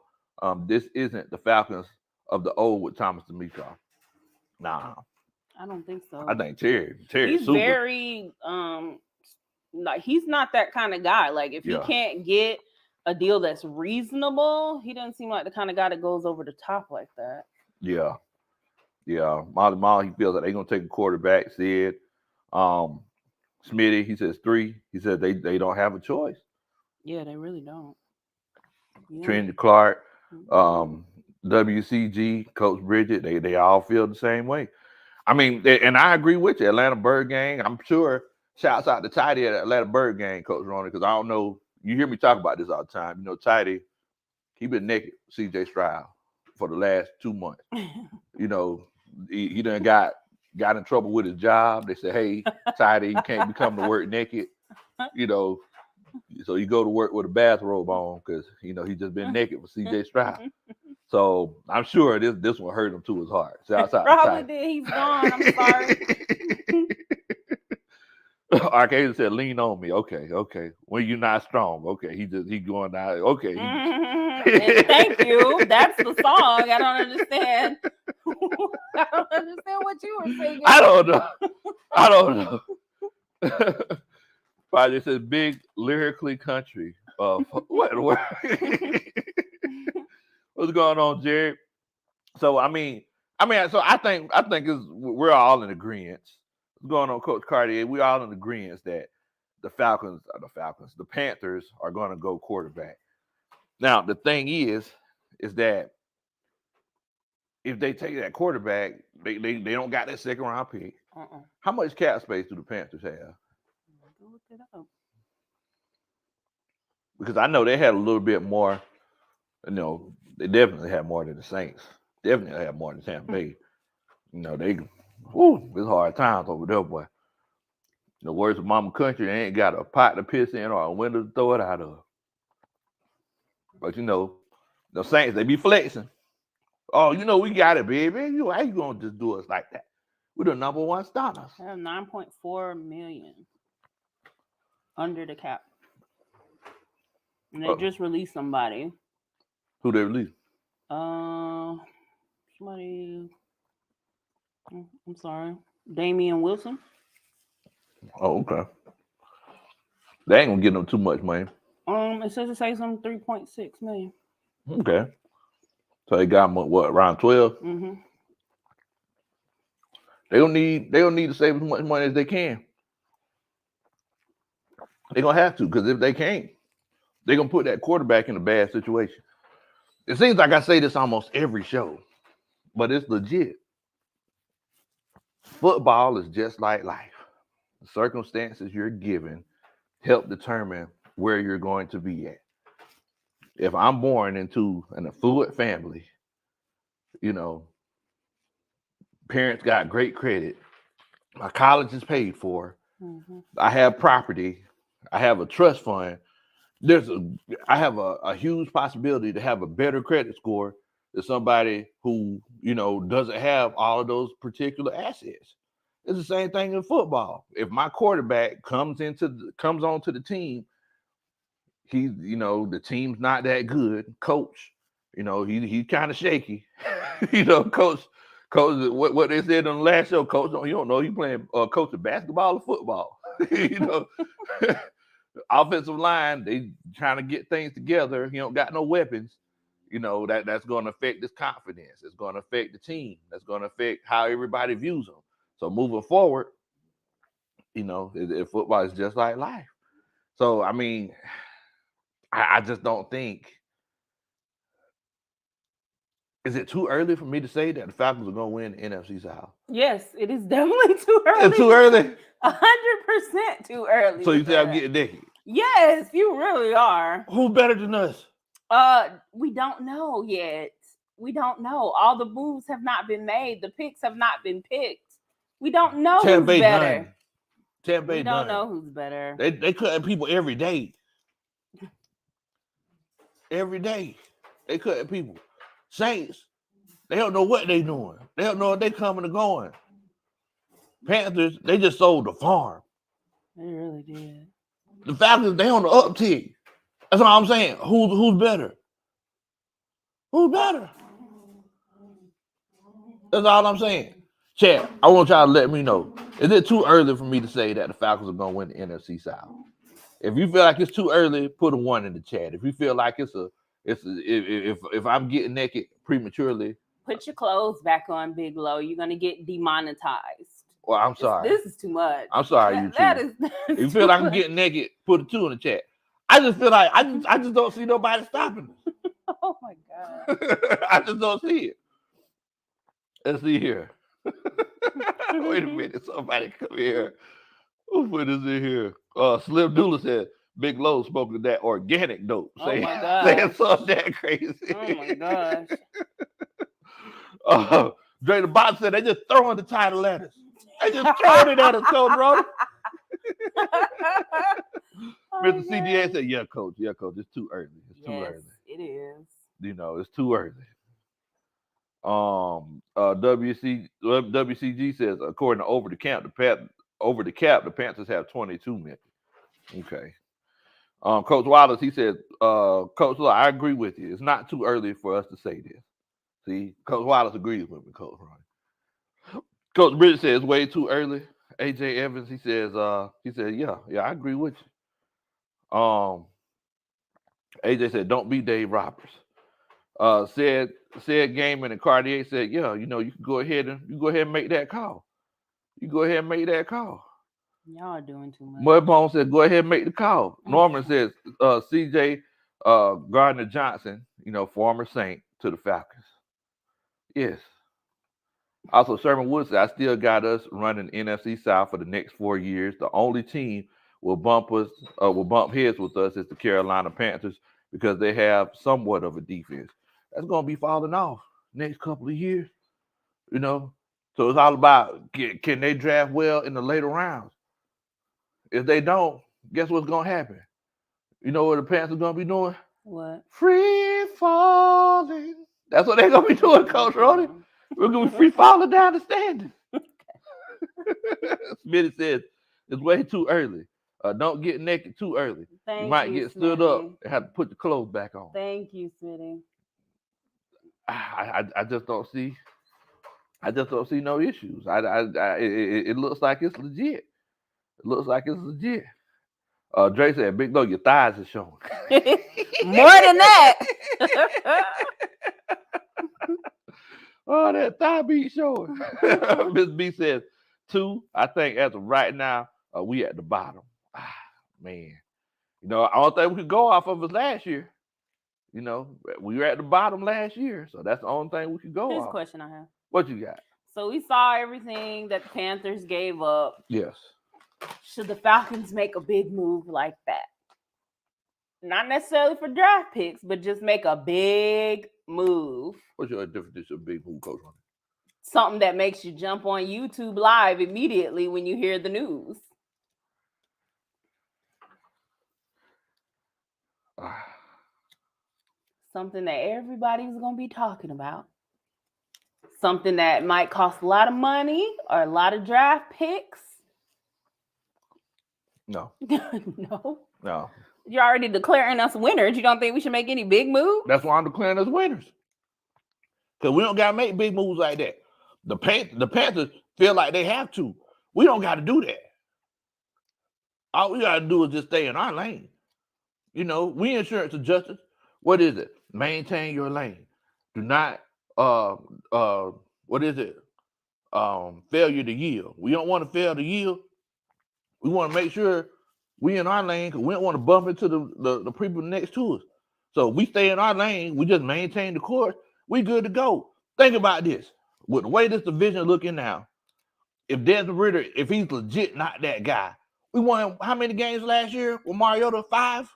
[SPEAKER 1] This isn't the Falcons of the old with Thomas Dimitroff." Nah,
[SPEAKER 2] I don't think so.
[SPEAKER 1] I think Terry
[SPEAKER 2] He's
[SPEAKER 1] super.
[SPEAKER 2] very like he's not that kind of guy. Like if he can't get a deal that's reasonable, he doesn't seem like the kind of guy that goes over the top like that.
[SPEAKER 1] Yeah. Molly, he feels like they're gonna take a quarterback. Sid, Smitty, he says 3. He said they don't have a choice.
[SPEAKER 2] Yeah, they really don't. Yeah.
[SPEAKER 1] Trinity Clark, WCG, Coach Bridget, they all feel the same way. I mean, and I agree with you. Atlanta Bird Gang, I'm sure. Shouts out to Tidy at Atlanta Bird Gang, Coach Ronnie, because I don't know. You hear me talk about this all the time. You know, Tidy, he been naked with CJ Stroud for the last 2 months. You know, he done got in trouble with his job. They said, "Hey, Tidy, you can't be coming to work naked." You know, so you go to work with a bathrobe on because you know he just been naked with CJ Stroud. So I'm sure this one hurt him to his heart. Shouts out
[SPEAKER 2] Probably did. He's gone. I'm sorry.
[SPEAKER 1] Arcadian said, "Lean on me." Okay. When you're not strong, okay. He going out. Okay.
[SPEAKER 2] Thank you. That's the song. I don't understand. I don't understand what you were saying.
[SPEAKER 1] I don't know. Project says big lyrically country. What? What's going on, Jared? So I think we're all in agreement. What's going on, Coach Cartier? We're all in agreement that the Panthers are going to go quarterback. Now the thing is that if they take that quarterback, they don't got that second round pick. How much cap space do the Panthers have?
[SPEAKER 2] Look it up.
[SPEAKER 1] Because I know they had a little bit more. You know, they definitely had more than the Saints. Definitely had more than Tampa Bay. You know, it's hard times over there, boy. The words of mama country, they ain't got a pot to piss in or a window to throw it out of. But you know, the Saints, they be flexing. Oh, you know, we got it, baby. How you gonna just do us like that? We're the number one starters.
[SPEAKER 2] I have 9.4 million under the cap. And they just released somebody.
[SPEAKER 1] Who they released?
[SPEAKER 2] Somebody. I'm sorry, Damian Wilson.
[SPEAKER 1] Oh, okay. They ain't gonna get them too much money.
[SPEAKER 2] It says some 3.6 million.
[SPEAKER 1] Okay. So they got them, what, around 12?
[SPEAKER 2] Mm-hmm.
[SPEAKER 1] They don't need to save as much money as they can. They're gonna have to, because if they can't, they're gonna put that quarterback in a bad situation. It seems like I say this almost every show, but it's legit. Football is just like life. The circumstances you're given help determine where you're going to be at. If I'm born into an affluent family, you know, parents got great credit, my college is paid for, I have property, I have a trust fund, I have a huge possibility to have a better credit score than somebody who, you know, doesn't have all of those particular assets. It's the same thing in football. If my quarterback comes onto the team, the team's not that good. Coach, he's kind of shaky. Coach, what they said on the last show, coach, you don't know he playing coach of basketball or football. Offensive line, they trying to get things together. He don't got no weapons. You know, that's going to affect this confidence. It's going to affect the team. That's going to affect how everybody views them. So moving forward, you know, football is just like life. So I mean, I just don't think. Is it too early for me to say that the Falcons are going to win the NFC South?
[SPEAKER 2] Yes, it is definitely too early.
[SPEAKER 1] It's too early.
[SPEAKER 2] 100% too early.
[SPEAKER 1] So you say I'm getting naked?
[SPEAKER 2] Yes, you really are.
[SPEAKER 1] Who's better than us?
[SPEAKER 2] We don't know yet. We don't know. All the moves have not been made. The picks have not been picked. We don't know who's better. We don't know who's better.
[SPEAKER 1] They cutting people every day. Every day. They cutting people. Saints, they don't know what they doing. They don't know if they coming or going. Panthers, they just sold the farm.
[SPEAKER 2] They really did.
[SPEAKER 1] The Falcons, they on the uptick. That's all I'm saying. Who's better? Who's better? That's all I'm saying. Chat, I want y'all to let me know. Is it too early for me to say that the Falcons are going to win the NFC South? If you feel like it's too early, put a 1 in the chat. If you feel like if I'm getting naked prematurely,
[SPEAKER 2] put your clothes back on, Big Low. You're gonna get demonetized.
[SPEAKER 1] Well, I'm sorry.
[SPEAKER 2] This is too much.
[SPEAKER 1] I'm sorry, if you feel like I'm getting naked, put a 2 in the chat. I just feel like I just don't see nobody stopping us.
[SPEAKER 2] Oh my God.
[SPEAKER 1] I just don't see it. Let's see here. Wait a minute, somebody come here. Who put this in here? Slim Dooley said Big Low spoke of that organic dope.
[SPEAKER 2] Oh my God.
[SPEAKER 1] Saying something that crazy.
[SPEAKER 2] Oh my gosh.
[SPEAKER 1] Dre the Bot said they just throwing the title at us. They just throwing it at us, Coach Rhoda. Mr. CDA said, yeah, coach, it's too early. It's too early.
[SPEAKER 2] It is.
[SPEAKER 1] You know, it's too early. WCG says, according to Over the Cap, the Panthers have 22 million. Okay. Coach Wallace, he said, Coach, look, I agree with you. It's not too early for us to say this. See, Coach Wallace agrees with me, Coach Ronnie. Coach Bridget says it's way too early. AJ Evans, he said, yeah, I agree with you. AJ said, don't be Dave Roberts. Said Gaiman and Cartier said, yeah, you know, you can go ahead and make that call.
[SPEAKER 2] Y'all are doing too much.
[SPEAKER 1] Mudbone said, go ahead and make the call. Norman says, CJ Gardner Johnson, you know, former Saint, to the Falcons. Yes. Also, Sherman Woods said, I still got us running NFC South for the next 4 years. The only team will bump heads with us is the Carolina Panthers because they have somewhat of a defense. That's going to be falling off next couple of years, you know. So it's all about can they draft well in the later rounds? If they don't, guess what's going to happen? You know what the Panthers are going to be doing?
[SPEAKER 2] What?
[SPEAKER 1] Free falling. That's what they're going to be doing, Coach Roddy. We're going to be free falling down the standings. Smitty says, it's way too early. Don't get naked too early. You might get stood up and have to put the clothes back on.
[SPEAKER 2] Thank you, Smitty.
[SPEAKER 1] I just don't see. I just don't see no issues. It looks like it's legit. Dre said, Big Low, your thighs are showing.
[SPEAKER 2] More than that.
[SPEAKER 1] Oh, that thigh beat showing. Miss B says, 2, I think as of right now, we at the bottom. Man. You know, I don't think we could go off of us last year. You know, we were at the bottom last year, so that's the only thing we could go
[SPEAKER 2] Here's
[SPEAKER 1] off.
[SPEAKER 2] a question I have.
[SPEAKER 1] What you got?
[SPEAKER 2] So we saw everything that the Panthers gave up.
[SPEAKER 1] Yes.
[SPEAKER 2] Should the Falcons make a big move like that? Not necessarily for draft picks, but just make a big move.
[SPEAKER 1] What's your definition of big move, Coach?
[SPEAKER 2] Something that makes you jump on YouTube Live immediately when you hear the news. Something that everybody's going to be talking about. Something that might cost a lot of money or a lot of draft picks.
[SPEAKER 1] No.
[SPEAKER 2] No. You're already declaring us winners. You don't think we should make any big moves?
[SPEAKER 1] That's why I'm declaring us winners. Because we don't got to make big moves like that. The Panthers feel like they have to. We don't got to do that. All we got to do is just stay in our lane. You know, we insurance adjusters. What is it? Maintain your lane. Do not what is it? Failure to yield. We don't want to fail to yield. We want to make sure we in our lane because we don't want to bump into the people next to us. So if we stay in our lane, we just maintain the course, we good to go. Think about this. With the way this division looking now, if Desmond Ridder, if he's legit not that guy, we won how many games last year with Mariota? 5?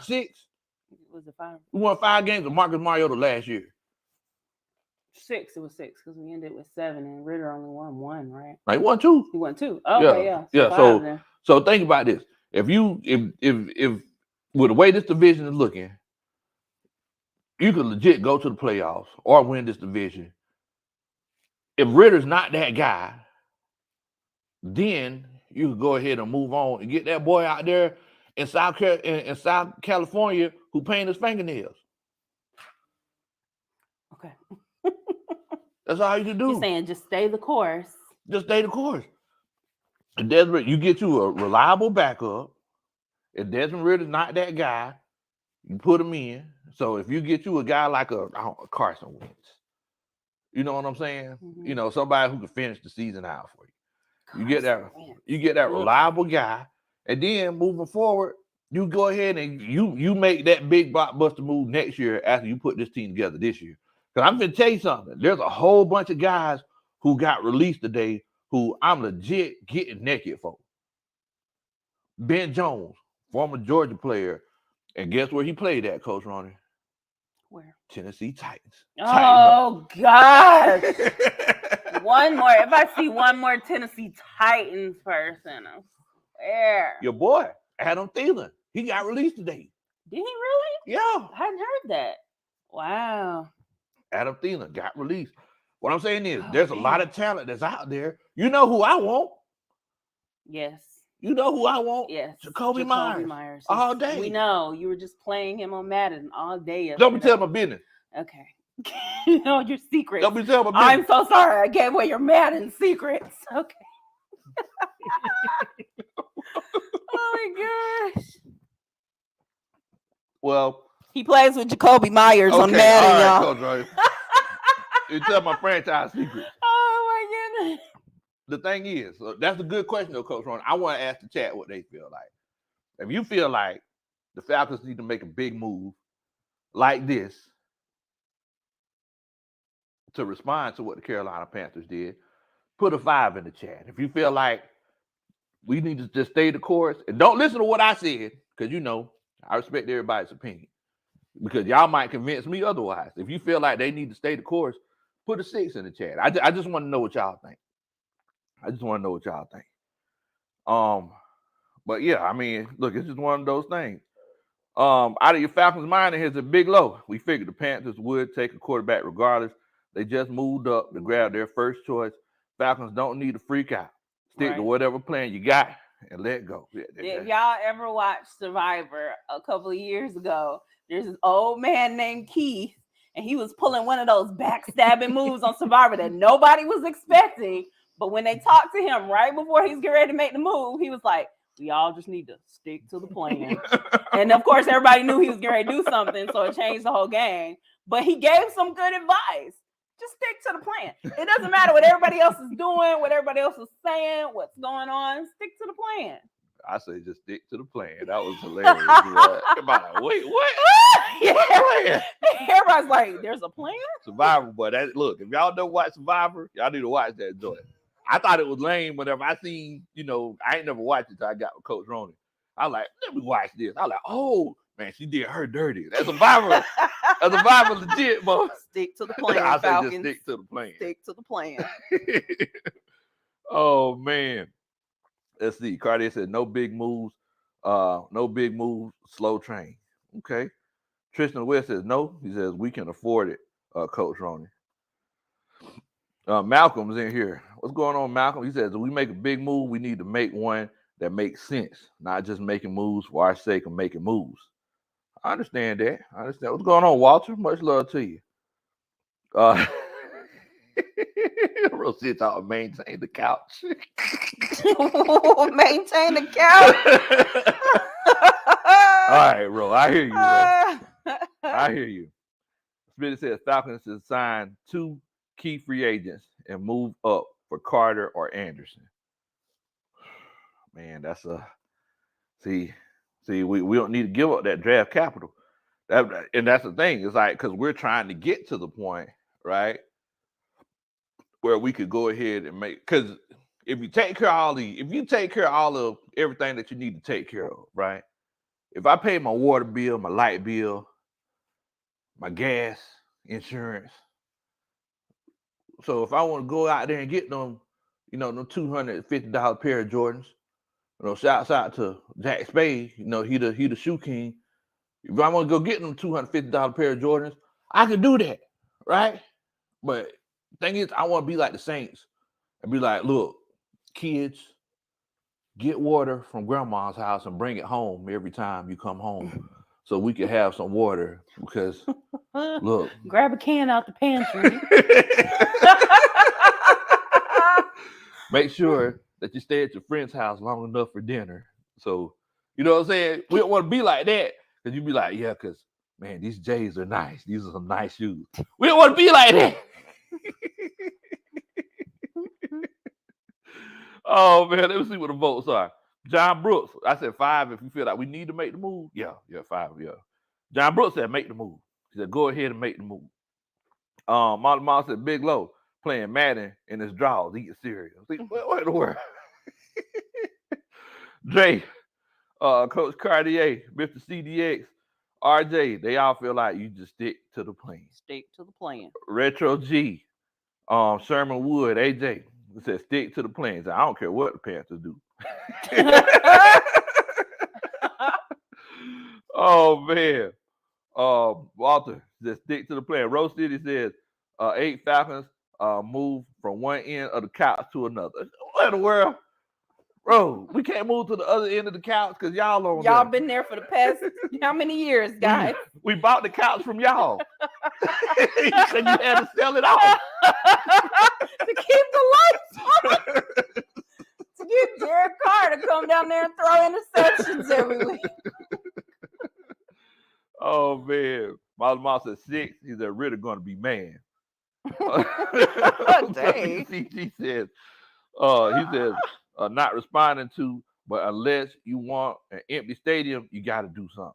[SPEAKER 1] 6?
[SPEAKER 2] Was it 5?
[SPEAKER 1] We won 5 games with Marcus Mariota last year.
[SPEAKER 2] 6. It was 6 because we ended with 7 and Ridder only won 1, right?
[SPEAKER 1] Like 1, 2.
[SPEAKER 2] He won 2. Oh, okay, yeah.
[SPEAKER 1] Yeah.
[SPEAKER 2] 5
[SPEAKER 1] So think about this. If with the way this division is looking, you could legit go to the playoffs or win this division. If Ridder's not that guy, then you could go ahead and move on and get that boy out there in South California who paint his fingernails.
[SPEAKER 2] Okay.
[SPEAKER 1] That's all you can do.
[SPEAKER 2] You're saying just stay the course.
[SPEAKER 1] Just stay the course. And Desmond, you get you a reliable backup. If Desmond Ridder's not that guy, you put him in. So if you get you a guy like a Carson Wentz, you know what I'm saying?
[SPEAKER 2] Mm-hmm.
[SPEAKER 1] You know, somebody who can finish the season out for you. You get that reliable guy, and then moving forward, you go ahead and you make that big blockbuster move next year after you put this team together this year. Because I'm gonna tell you something. There's a whole bunch of guys who got released today who I'm legit getting naked for. Ben Jones, former Georgia player, and guess where he played at, Coach Ronnie?
[SPEAKER 2] Where?
[SPEAKER 1] Tennessee Titans.
[SPEAKER 2] Oh gosh. One more. If I see one more Tennessee Titans person, I swear.
[SPEAKER 1] Your boy, Adam Thielen, he got released today.
[SPEAKER 2] Did he really?
[SPEAKER 1] Yeah.
[SPEAKER 2] I hadn't heard that. Wow.
[SPEAKER 1] Adam Thielen got released. What I'm saying is, there's a lot of talent that's out there. You know who I want?
[SPEAKER 2] Yes.
[SPEAKER 1] You know who I want?
[SPEAKER 2] Yes.
[SPEAKER 1] Jacoby Myers. All day.
[SPEAKER 2] We know. You were just playing him on Madden all day yesterday.
[SPEAKER 1] Don't be telling my business.
[SPEAKER 2] Okay. You know your secrets.
[SPEAKER 1] Don't be telling my business.
[SPEAKER 2] I'm so sorry. I gave away your Madden secrets. Okay. Oh my gosh.
[SPEAKER 1] Well,
[SPEAKER 2] he plays with Jacoby Myers on Madden,
[SPEAKER 1] all right,
[SPEAKER 2] y'all.
[SPEAKER 1] Coach Ronnie. You tell my franchise secret.
[SPEAKER 2] Oh my goodness.
[SPEAKER 1] The thing is, that's a good question, though, Coach Ron. I want to ask the chat what they feel like. If you feel like the Falcons need to make a big move like this to respond to what the Carolina Panthers did, put a 5 in the chat. If you feel like we need to just stay the course and don't listen to what I said, because you know I respect everybody's opinion, because y'all might convince me otherwise. If you feel like they need to stay the course, put a 6 in the chat. I just want to know what y'all think. But yeah, I mean, look, it's just one of those things. Out of your Falcons' mind, here's a big low. We figured the Panthers would take a quarterback regardless. They just moved up to grab their first choice. Falcons don't need to freak out. Stick to whatever plan you got and let go.
[SPEAKER 2] If y'all ever watched Survivor a couple of years ago, there's this old man named Keith, and he was pulling one of those backstabbing moves on Survivor that nobody was expecting. But when they talked to him right before he's getting ready to make the move, he was like, we all just need to stick to the plan. And of course, everybody knew he was getting ready to do something, so it changed the whole game. But he gave some good advice. Just stick to the plan. It doesn't matter what everybody else is doing, what everybody else is saying, what's going on. Stick to the plan.
[SPEAKER 1] I say just stick to the plan. That was hilarious. Everybody like, wait, what?
[SPEAKER 2] Yeah. Everybody's like, there's a plan?
[SPEAKER 1] Survivor, boy. Look, if y'all don't watch Survivor, y'all need to watch that joint. I thought it was lame whenever I seen, I ain't never watched it until I got with Coach Ronnie. I was like, let me watch this. I was like, oh, man, she did her dirty. That's Survivor. That's Survivor legit, boy.
[SPEAKER 2] Stick to the plan,
[SPEAKER 1] I
[SPEAKER 2] Falcons.
[SPEAKER 1] Just stick to the plan.
[SPEAKER 2] Stick to the plan.
[SPEAKER 1] Oh, man. Let's see. Cartier said, no big moves. Slow train. Okay. Tristan West says, no. He says, we can afford it, Coach Ronnie. Malcolm's in here. What's going on, Malcolm? He says, if we make a big move, we need to make one that makes sense, not just making moves for our sake of making moves. I understand that. What's going on, Walter? Much love to you. Real shit talk, maintain the couch.
[SPEAKER 2] Maintain the couch.
[SPEAKER 1] All right, bro. I hear you, bro. I hear you. Smitty says Falcons should sign 2 key free agents and move up for Carter or Anderson. Man, that's a see. We don't need to give up that draft capital. And that's the thing. It's like because we're trying to get to the point, right, where we could go ahead and make. Because if you take care of all of everything that you need to take care of, right? If I pay my water bill, my light bill, my gas, insurance. So if I want to go out there and get them, them $250 pair of Jordans, shouts out to Jack Spade, he the shoe king. If I want to go get them $250 pair of Jordans, I can do that, right? But thing is, I want to be like the Saints and be like, look, kids, get water from grandma's house and bring it home every time you come home so we can have some water because, look.
[SPEAKER 2] Grab a can out the pantry.
[SPEAKER 1] Make sure that you stay at your friend's house long enough for dinner. So, you know what I'm saying? We don't want to be like that because you be like, yeah, because, man, these J's are nice. These are some nice shoes. We don't want to be like that. Oh, man, let me see what the votes are. John Brooks, I said 5 if you feel like we need to make the move. Yeah, 5, yeah. John Brooks said make the move. He said go ahead and make the move. Molly Moss said Big Low playing Madden in his drawers, eating cereal. See, what in the world? Dre, Coach Cartier, Mr. CDX, RJ, they all feel like you just stick to the plan.
[SPEAKER 2] Stick to the plan.
[SPEAKER 1] Retro G, Sherman Wood, AJ said stick to the plan. I don't care what the Panthers do. Oh man. Walter says stick to the plan. Rose City says 8 Falcons move from one end of the couch to another. What in the world? Bro, we can't move to the other end of the couch because y'all
[SPEAKER 2] been there for the past how many years, guys?
[SPEAKER 1] We bought the couch from y'all. You said you had to sell it off.
[SPEAKER 2] To keep the lights on. To get Derek Carr to come down there and throw interceptions every week.
[SPEAKER 1] Oh man. Molly Moss said 6. He's really going to be man.
[SPEAKER 2] Dang.
[SPEAKER 1] CG says, he says, not responding to, but unless you want an empty stadium, you got to do something.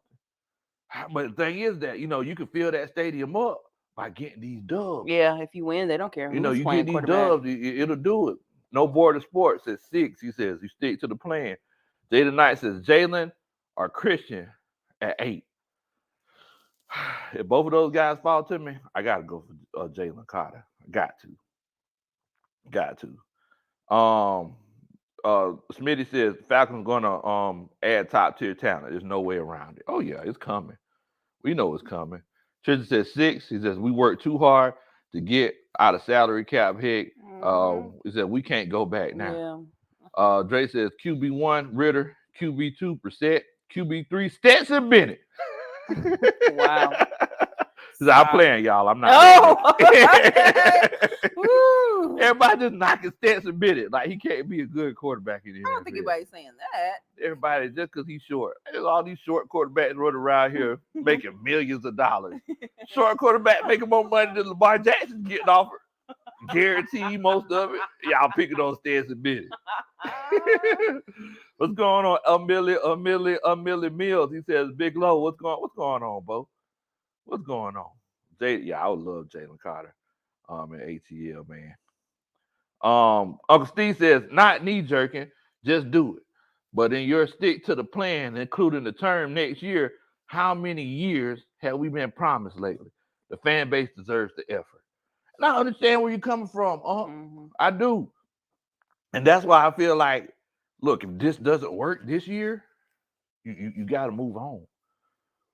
[SPEAKER 1] But the thing is that, you can fill that stadium up by getting these dubs.
[SPEAKER 2] Yeah, if you win, they don't care.
[SPEAKER 1] You get these dubs, it'll do it. No Border Sports says 6. He says, you stick to the plan. Jada Knight says, Jalen or Christian at 8. If both of those guys fall to me, I got to go for Jalen Carter. I got to. Smitty says Falcons gonna add top tier talent. There's no way around it. Oh yeah, it's coming. We know it's coming. Tristan says 6. He says we work too hard to get out of salary cap hit. He said we can't go back now. Yeah. Dre says QB1 Ritter, QB2 Brissett, QB3 Stetson Bennett. Wow. I'm playing, y'all. I'm not. Oh, everybody just knocking Stetson Bennett. Like he can't be a good quarterback in the NFL.
[SPEAKER 2] I don't think anybody's saying that.
[SPEAKER 1] Everybody just because he's short. There's all these short quarterbacks running around here making millions of dollars. Short quarterback making more money than Lamar Jackson getting offered. Guarantee most of it. Y'all picking on Stetson Bennett. What's going on? A Millie Mills. He says, Big Low, what's going on, Bo? What's going on? I would love Jalen Carter in ATL, man. Uncle Steve says, not knee jerking, just do it. But in your stick to the plan, including the term next year, how many years have we been promised lately? The fan base deserves the effort. And I understand where you're coming from. I do. And that's why I feel like, look, if this doesn't work this year, you got to move on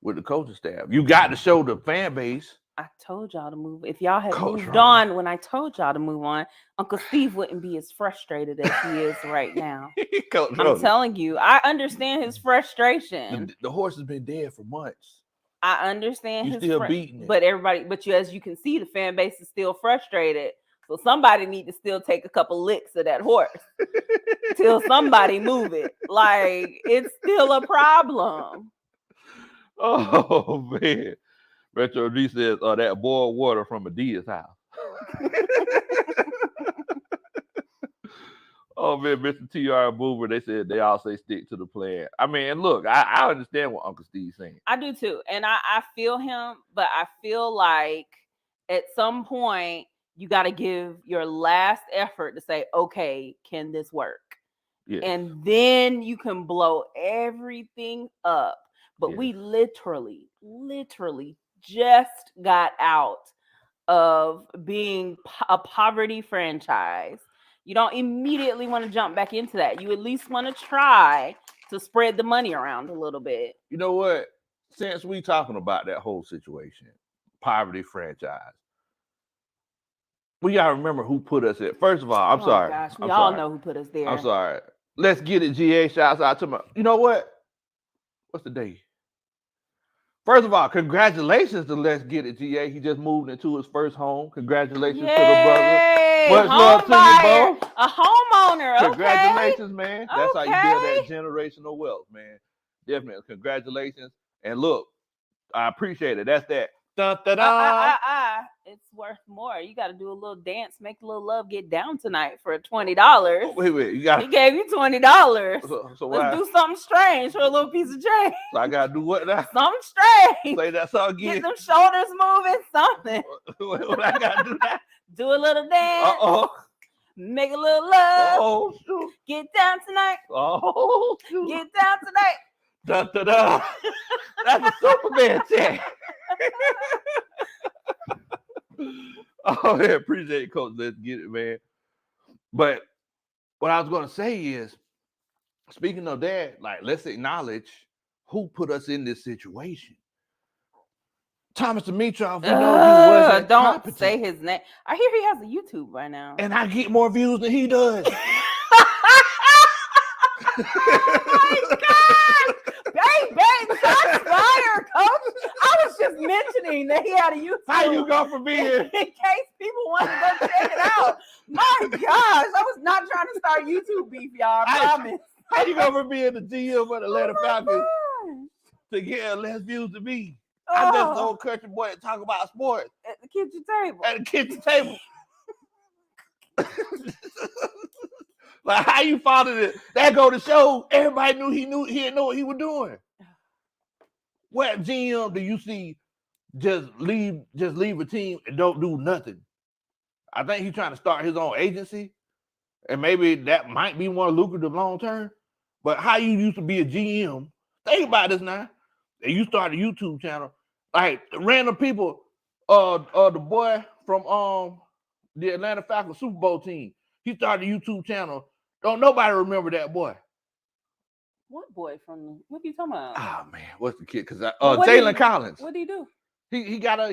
[SPEAKER 1] with the coaching staff. You got to show the fan base.
[SPEAKER 2] I told y'all to move. If y'all had moved on when I told y'all to move on, Uncle Steve wouldn't be as frustrated as he is right now. I'm telling you, I understand his frustration.
[SPEAKER 1] The horse has been dead for months.
[SPEAKER 2] I understand
[SPEAKER 1] his still beating it.
[SPEAKER 2] But as you can see, the fan base is still frustrated. So somebody need to still take a couple licks of that horse till somebody move it. Like, it's still a problem.
[SPEAKER 1] Oh, man. Retro D says, that boiled water from Adia's house. Oh man, Mr. TR Boober, they said they all say stick to the plan. I mean, look, I understand what Uncle Steve's saying.
[SPEAKER 2] I do too. And I feel him, but I feel like at some point you got to give your last effort to say, okay, can this work?
[SPEAKER 1] Yes.
[SPEAKER 2] And then you can blow everything up. But
[SPEAKER 1] Yes.
[SPEAKER 2] we literally just got out of being a poverty franchise. You don't immediately want to jump back into that. You at least want to try to spread the money around a little bit.
[SPEAKER 1] You know what? Since we talking about that whole situation, poverty franchise, we gotta remember who put us in. First of all, I'm sorry.
[SPEAKER 2] Gosh, we
[SPEAKER 1] I'm
[SPEAKER 2] all
[SPEAKER 1] sorry.
[SPEAKER 2] know who put us there.
[SPEAKER 1] I'm sorry. Let's get it, GA. Shouts out to my. You know what? What's the day? First of all, congratulations to Let's Get It, GA. He just moved into his first home. Congratulations to the brother. Much love to you both.
[SPEAKER 2] A homeowner.
[SPEAKER 1] Congratulations, man. That's how you build
[SPEAKER 2] Okay.
[SPEAKER 1] that generational wealth, man. Definitely. Congratulations. And look, I appreciate it. That's that. Dun, da, da.
[SPEAKER 2] It's worth more. You got to do a little dance, make a little love, get down tonight for $20.
[SPEAKER 1] Wait. You got.
[SPEAKER 2] He gave you $20.
[SPEAKER 1] So
[SPEAKER 2] Let's do something strange for a little piece of change.
[SPEAKER 1] So I gotta do what now?
[SPEAKER 2] Something strange.
[SPEAKER 1] Say that song
[SPEAKER 2] Get
[SPEAKER 1] again.
[SPEAKER 2] them shoulders moving. Something.
[SPEAKER 1] What I gotta do now?
[SPEAKER 2] Do a little dance. Make a little love.
[SPEAKER 1] Oh shoot.
[SPEAKER 2] Get down tonight.
[SPEAKER 1] Oh shoot.
[SPEAKER 2] Get down tonight.
[SPEAKER 1] Dun, da, da. That's a Superman chant. Oh yeah, appreciate it, Coach. Let's get it, man. But what I was gonna say is, speaking of that, like, let's acknowledge who put us in this situation. Thomas Dimitrov, we know he wasn't
[SPEAKER 2] don't
[SPEAKER 1] competent.
[SPEAKER 2] say his name. I hear he has a YouTube by now.
[SPEAKER 1] And I get more views than he does.
[SPEAKER 2] Oh my God! Bang, shots fired, Coach. I was just mentioning that he had a YouTube.
[SPEAKER 1] How you go from being
[SPEAKER 2] in case people want to go check it out. My gosh, I was not trying to start YouTube beef, y'all. I promise.
[SPEAKER 1] How you go from being the GM of the Atlanta Falcons to get less views than me? I'm just an old country boy that talk about sports
[SPEAKER 2] at the kitchen table.
[SPEAKER 1] At the kitchen table. Like, how you followed it? That go to show everybody he didn't know what he was doing. What GM do you see just leave a team and don't do nothing? I think he's trying to start his own agency, and maybe that might be more lucrative long term. But how you used to be a GM? Think about this now. And you start a YouTube channel, like random people. The boy from the Atlanta Falcons Super Bowl team, he started a YouTube channel. Don't nobody remember that boy.
[SPEAKER 2] What boy from? What are you talking about?
[SPEAKER 1] Oh man, what's the kid? Because Jalen Collins.
[SPEAKER 2] What did he do?
[SPEAKER 1] He got a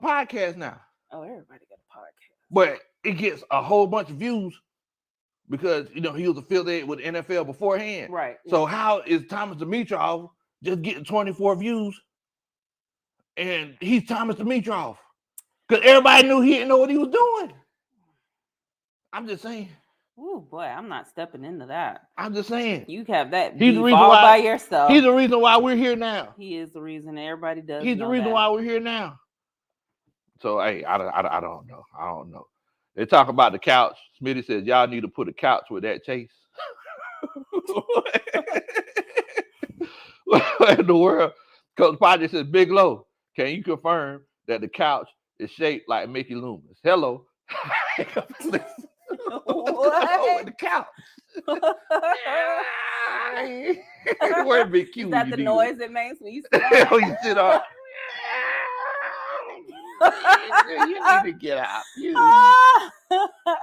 [SPEAKER 1] podcast now.
[SPEAKER 2] Oh, everybody got a podcast.
[SPEAKER 1] But it gets a whole bunch of views because he was affiliated with NFL beforehand.
[SPEAKER 2] Right.
[SPEAKER 1] So how is Thomas Dimitrov just getting 24 views? And he's Thomas Dimitrov. Because everybody knew he didn't know what he was doing. I'm just saying.
[SPEAKER 2] Oh boy, I'm not stepping into that.
[SPEAKER 1] I'm just saying.
[SPEAKER 2] You have that
[SPEAKER 1] He's the reason
[SPEAKER 2] all
[SPEAKER 1] why,
[SPEAKER 2] by yourself.
[SPEAKER 1] He's the reason why we're here now.
[SPEAKER 2] He is the reason everybody does.
[SPEAKER 1] He's the reason
[SPEAKER 2] that.
[SPEAKER 1] why we're here now. So hey, I don't know. I don't know. They talk about the couch. Smitty says y'all need to put a couch with that Chase. What in the world? Coach Podger says, Big Low, can you confirm that the couch is shaped like Mickey Loomis? Hello.
[SPEAKER 2] What?
[SPEAKER 1] The couch. Word be cute.
[SPEAKER 2] Is that the noise it makes when you sit
[SPEAKER 1] on? You sit on. You need to get out. You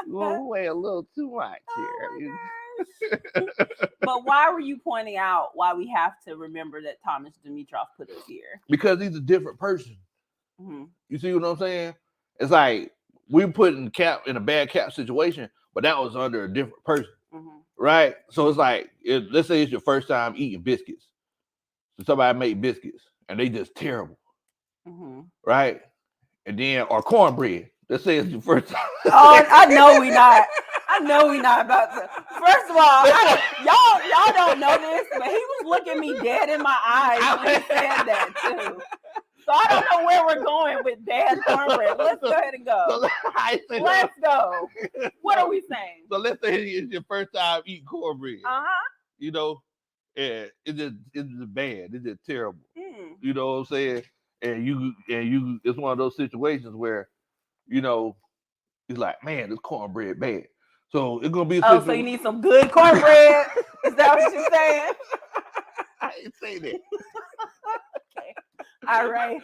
[SPEAKER 1] weigh a little too much here.
[SPEAKER 2] But why were you pointing out why we have to remember that Thomas Dimitrov put us here?
[SPEAKER 1] Because he's a different person.
[SPEAKER 2] Mm-hmm.
[SPEAKER 1] You see what I'm saying? It's like we put in Cap in a bad Cap situation, but that was under a different person, right? So it's like, let's say it's your first time eating biscuits. So somebody made biscuits and they just terrible, right? And then, or cornbread. Let's say it's your first time.
[SPEAKER 2] Oh, I know we not. I know we not about to. First of all, y'all don't know this, but he was looking me dead in my eyes when he said that too. So I don't know where we're going with bad cornbread. Let's go ahead and go.
[SPEAKER 1] So,
[SPEAKER 2] Let's go. What are we saying?
[SPEAKER 1] So let's say it's your first time eating cornbread.
[SPEAKER 2] Uh-huh.
[SPEAKER 1] And it's just bad. It's just terrible.
[SPEAKER 2] Mm.
[SPEAKER 1] You know what I'm saying? And you, it's one of those situations where, it's like, man, this cornbread bad. So it's gonna be.
[SPEAKER 2] So you need some good cornbread. Is that what you're saying?
[SPEAKER 1] I didn't say that.
[SPEAKER 2] Okay. All right.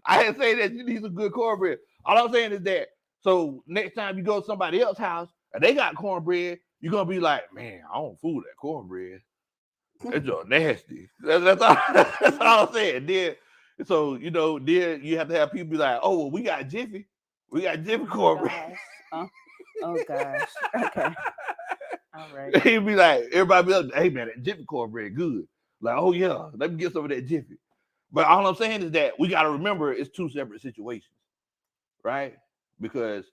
[SPEAKER 1] I didn't say that you need some good cornbread. All I'm saying is that so next time you go to somebody else's house and they got cornbread, you're gonna be like, man, I don't fool that cornbread. It's just nasty. That's all I'm saying. Then then you have to have people be like, oh well, we got Jiffy. We got Jiffy cornbread.
[SPEAKER 2] Oh gosh. Okay. All right.
[SPEAKER 1] He'd be like, everybody be like, hey man, that Jiffy cornbread good. Like, oh yeah, let me get some of that Jiffy. But all I'm saying is that we got to remember it's two separate situations, right? Because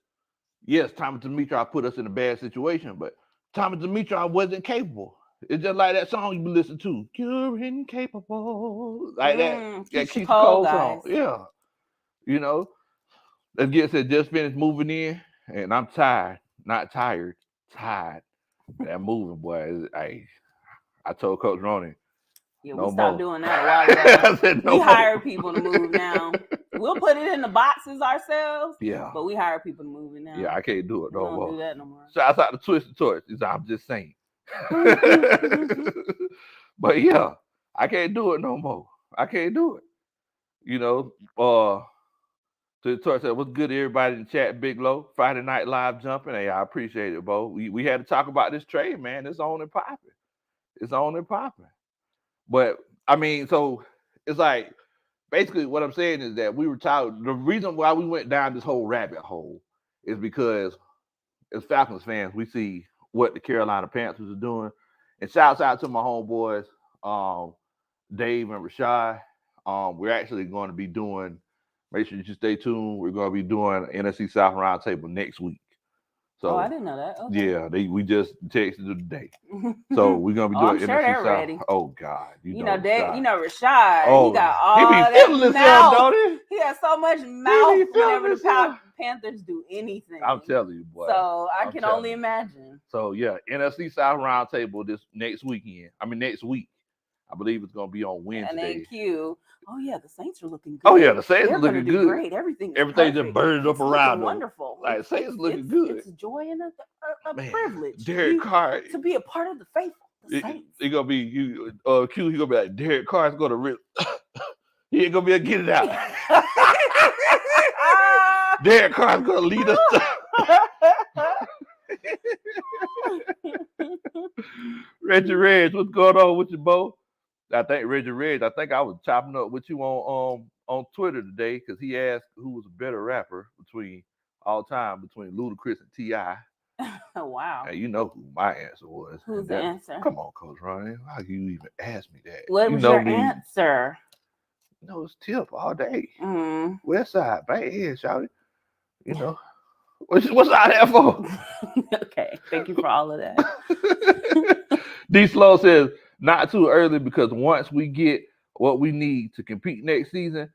[SPEAKER 1] yes, Thomas Dimitrov put us in a bad situation, but Thomas Dimitrov wasn't capable. It's just like that song you been listening to, "You're Incapable," like that Keisha Cole song. Yeah, Let's get said just finished moving in, and I'm tired, not tired, tired. That moving boy. I told Coach Ronnie.
[SPEAKER 2] Yeah,
[SPEAKER 1] no
[SPEAKER 2] we stopped
[SPEAKER 1] more.
[SPEAKER 2] doing that a while ago.
[SPEAKER 1] I said, no
[SPEAKER 2] we
[SPEAKER 1] more.
[SPEAKER 2] hire people to move now. We'll put it in the boxes ourselves.
[SPEAKER 1] Yeah.
[SPEAKER 2] But we hire people to move it now.
[SPEAKER 1] Yeah, I can't do it no more.
[SPEAKER 2] Don't do that no more.
[SPEAKER 1] Shouts out to Twisted Torch. I'm just saying. But yeah, I can't do it no more. I can't do it. To the Torch said, what's good to everybody in the chat, Big Low? Friday Night Live jumping. Hey, I appreciate it, Bo. We had to talk about this trade, man. It's on and popping. It's on and popping. But I mean, so it's like basically what I'm saying is that we were tired. The reason why we went down this whole rabbit hole is because as Falcons fans, we see what the Carolina Panthers are doing. And shouts out to my homeboys, Dave and Rashad. We're actually going to be doing, make sure you stay tuned. We're going to be doing NFC South Roundtable next week. So,
[SPEAKER 2] I didn't know that. Okay.
[SPEAKER 1] Yeah, we just texted today. So we're gonna be doing
[SPEAKER 2] I'm sure they're
[SPEAKER 1] South.
[SPEAKER 2] ready.
[SPEAKER 1] Oh God,
[SPEAKER 2] Rashad.
[SPEAKER 1] Oh,
[SPEAKER 2] he got all
[SPEAKER 1] he be
[SPEAKER 2] that
[SPEAKER 1] feeling himself,
[SPEAKER 2] mouth.
[SPEAKER 1] don't
[SPEAKER 2] He has so much mouth whenever
[SPEAKER 1] himself.
[SPEAKER 2] the Panthers do anything.
[SPEAKER 1] I'm telling you, boy.
[SPEAKER 2] So I can only imagine.
[SPEAKER 1] So yeah, NFC South Roundtable this next week. I believe it's gonna be on Wednesday.
[SPEAKER 2] And then Q. Oh yeah, the Saints are looking good.
[SPEAKER 1] Oh yeah, the Saints are looking good.
[SPEAKER 2] Great. Everything's
[SPEAKER 1] just burning up around them.
[SPEAKER 2] Wonderful.
[SPEAKER 1] Like Saints looking good.
[SPEAKER 2] It's joy and a privilege.
[SPEAKER 1] Derek Carr
[SPEAKER 2] to be a part of the faithful. The Saints.
[SPEAKER 1] It's gonna be you. Q. He gonna be like Derek Carr's gonna rip. He ain't gonna be able to get it out. Derek Carr's gonna lead us. Reggie Reg, what's going on with you, Bo? I think Reggie Reg. I think I was chopping up with you on Twitter today because he asked who was a better rapper between Ludacris and T.I.
[SPEAKER 2] Oh, wow.
[SPEAKER 1] Hey, you know who my answer was.
[SPEAKER 2] Who's the answer?
[SPEAKER 1] Come on, Coach Ronnie. How can you even ask me that?
[SPEAKER 2] What was your answer?
[SPEAKER 1] No, it's Tip all day.
[SPEAKER 2] Mm.
[SPEAKER 1] West Side, bad head, shouty. What's all that for?
[SPEAKER 2] Okay, thank you for all of that.
[SPEAKER 1] D Slow says, not too early because once we get what we need to compete next season,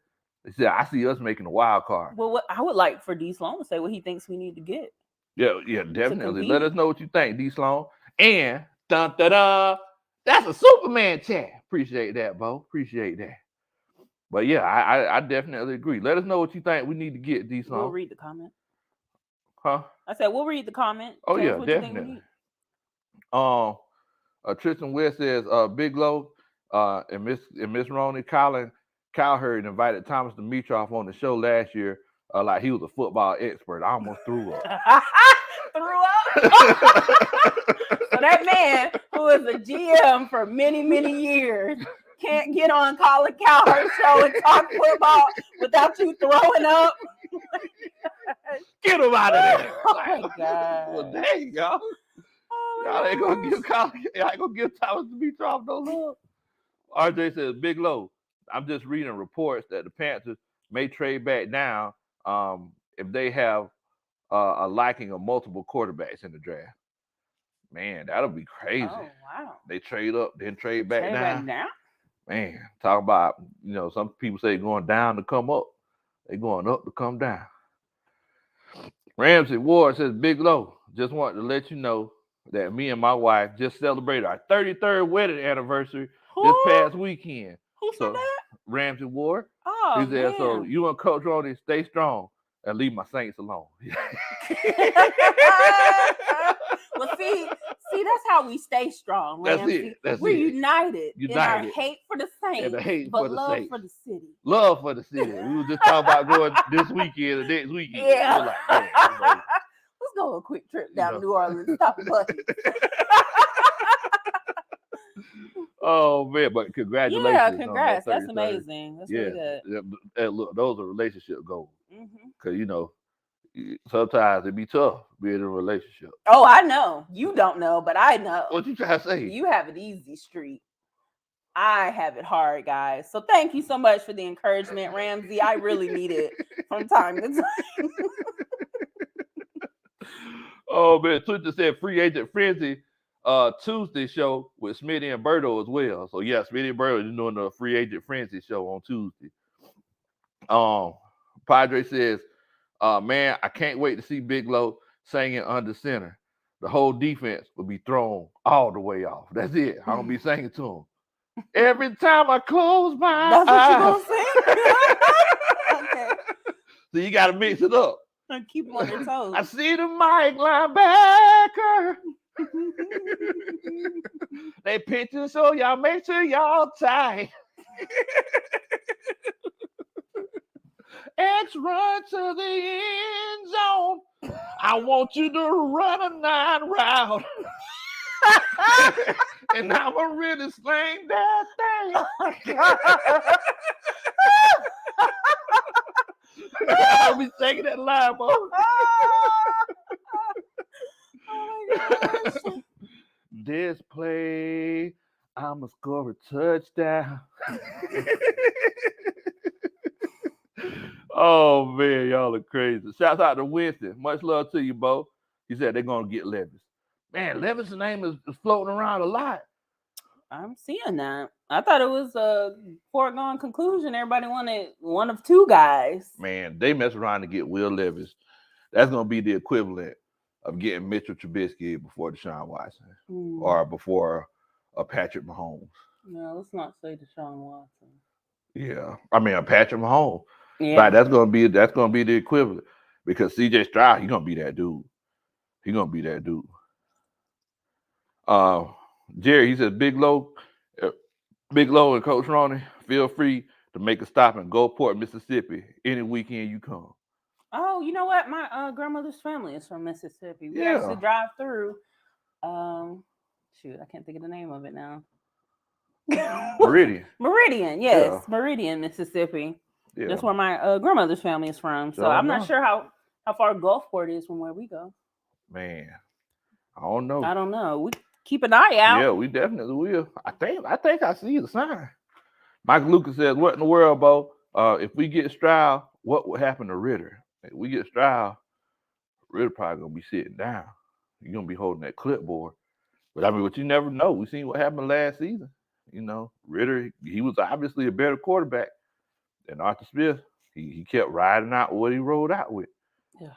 [SPEAKER 1] he said, I see us making a wild card.
[SPEAKER 2] Well, what I would like for D Sloan to say what he thinks we need to get.
[SPEAKER 1] Yeah, definitely. Let us know what you think, D Sloan. And dun da da, that's a Superman chat. Appreciate that, Bo. Appreciate that. But yeah, I definitely agree. Let us know what you think we need to get, D Sloan.
[SPEAKER 2] We'll read the comment.
[SPEAKER 1] Huh?
[SPEAKER 2] I said we'll read the comment.
[SPEAKER 1] Oh yeah, definitely. Tristan West says, Big Low, and Miss Ronnie Cowherd invited Thomas Dimitrov on the show last year, like he was a football expert. I almost threw up.
[SPEAKER 2] Threw up? So that man who is a GM for many, many years can't get on Colin Cowherd's show and talk football without you throwing up.
[SPEAKER 1] Get him out of there.
[SPEAKER 2] Oh my God.
[SPEAKER 1] Well, dang, y'all. Y'all ain't gonna give Thomas Dimitrov no love. RJ says, Big Low, I'm just reading reports that the Panthers may trade back down if they have a liking of multiple quarterbacks in the draft. Man, that'll be crazy.
[SPEAKER 2] Oh, wow.
[SPEAKER 1] They trade up, then trade back down. Man, talk about, some people say going down to come up. They going up to come down. Ramsey Ward says, Big Low, just wanted to let you know that me and my wife just celebrated our 33rd wedding anniversary this past weekend.
[SPEAKER 2] Who said that?
[SPEAKER 1] Ramsey Ward.
[SPEAKER 2] Oh,
[SPEAKER 1] He said, so
[SPEAKER 2] man.
[SPEAKER 1] you and Coach Ronnie stay strong and leave my Saints alone.
[SPEAKER 2] Well, see, that's how we stay strong, Ramsey. We're united in our hate for the Saints,
[SPEAKER 1] and the hate
[SPEAKER 2] but
[SPEAKER 1] for the
[SPEAKER 2] love
[SPEAKER 1] Saints.
[SPEAKER 2] for the city.
[SPEAKER 1] Love for the city. We were just talking about going this weekend and next weekend.
[SPEAKER 2] Yeah.
[SPEAKER 1] We're like, man,
[SPEAKER 2] let's go on a quick trip down to New Orleans. Stop a bucket.
[SPEAKER 1] Oh man, but congratulations!
[SPEAKER 2] Yeah, congrats. That's amazing. That's really good.
[SPEAKER 1] And look, those are relationship goals. Because sometimes it be tough being in a relationship.
[SPEAKER 2] Oh, I know. You don't know, but I know.
[SPEAKER 1] What you trying to say?
[SPEAKER 2] You have it easy, street. I have it hard, guys. So thank you so much for the encouragement, Ramsey. I really need it from time to time.
[SPEAKER 1] Oh man, Twitter said Free Agent Frenzy Tuesday show with Smitty and Berto as well. So yeah, Smitty and Berto is doing the Free Agent Frenzy show on Tuesday. Padre says, man, I can't wait to see Big Low singing under center. The whole defense will be thrown all the way off. That's it. I'm gonna be singing to him. Every time I close my eyes.
[SPEAKER 2] That's what you gonna sing? Okay.
[SPEAKER 1] So you gotta mix it up.
[SPEAKER 2] And keep them on their toes.
[SPEAKER 1] I see the Mike linebacker. They pitching, so y'all make sure y'all tight. X run to the end zone. I want you to run a 9 route. And I'ma really sling that thing. I'll be taking that line, boy.
[SPEAKER 2] Oh my gosh.
[SPEAKER 1] This play, I'ma score a touchdown. Oh man, y'all are crazy. Shouts out to Winston. Much love to you, Bo. He said they're gonna get Levis. Man, Levis' name is floating around a lot.
[SPEAKER 2] I'm seeing that. I thought it was a foregone conclusion. Everybody wanted one of two guys.
[SPEAKER 1] Man, they mess around to get Will Levis. That's gonna be the equivalent of getting Mitchell Trubisky before Deshaun Watson or before Patrick Mahomes.
[SPEAKER 2] No, let's not say Deshaun Watson.
[SPEAKER 1] Yeah, I mean Patrick Mahomes.
[SPEAKER 2] Yeah,
[SPEAKER 1] but that's gonna be the equivalent because CJ Stroud, he's gonna be that dude. He's gonna be that dude. Jerry, he says Big Low and Coach Ronnie, feel free to make a stop in Gulfport, Mississippi, any weekend you come.
[SPEAKER 2] Oh, you know what? My grandmother's family is from Mississippi. We actually drive through. Shoot, I can't think of the name of it now.
[SPEAKER 1] Meridian.
[SPEAKER 2] Meridian, yes, yeah. Meridian, Mississippi. Yeah. That's where my grandmother's family is from. So I'm not sure how far Gulfport is from where we go.
[SPEAKER 1] Man, I don't know.
[SPEAKER 2] I don't know. We keep an eye out.
[SPEAKER 1] Yeah, we definitely will. I think I see the sign. Mike Lucas says, "What in the world, Bo? If we get Stroud, what would happen to Ritter? If we get Stroud, Ritter probably gonna be sitting down. You're gonna be holding that clipboard. But I mean, but you never know. We seen what happened last season. Ritter, he was obviously a better quarterback than Arthur Smith. He kept riding out what he rolled out with.
[SPEAKER 2] Yeah.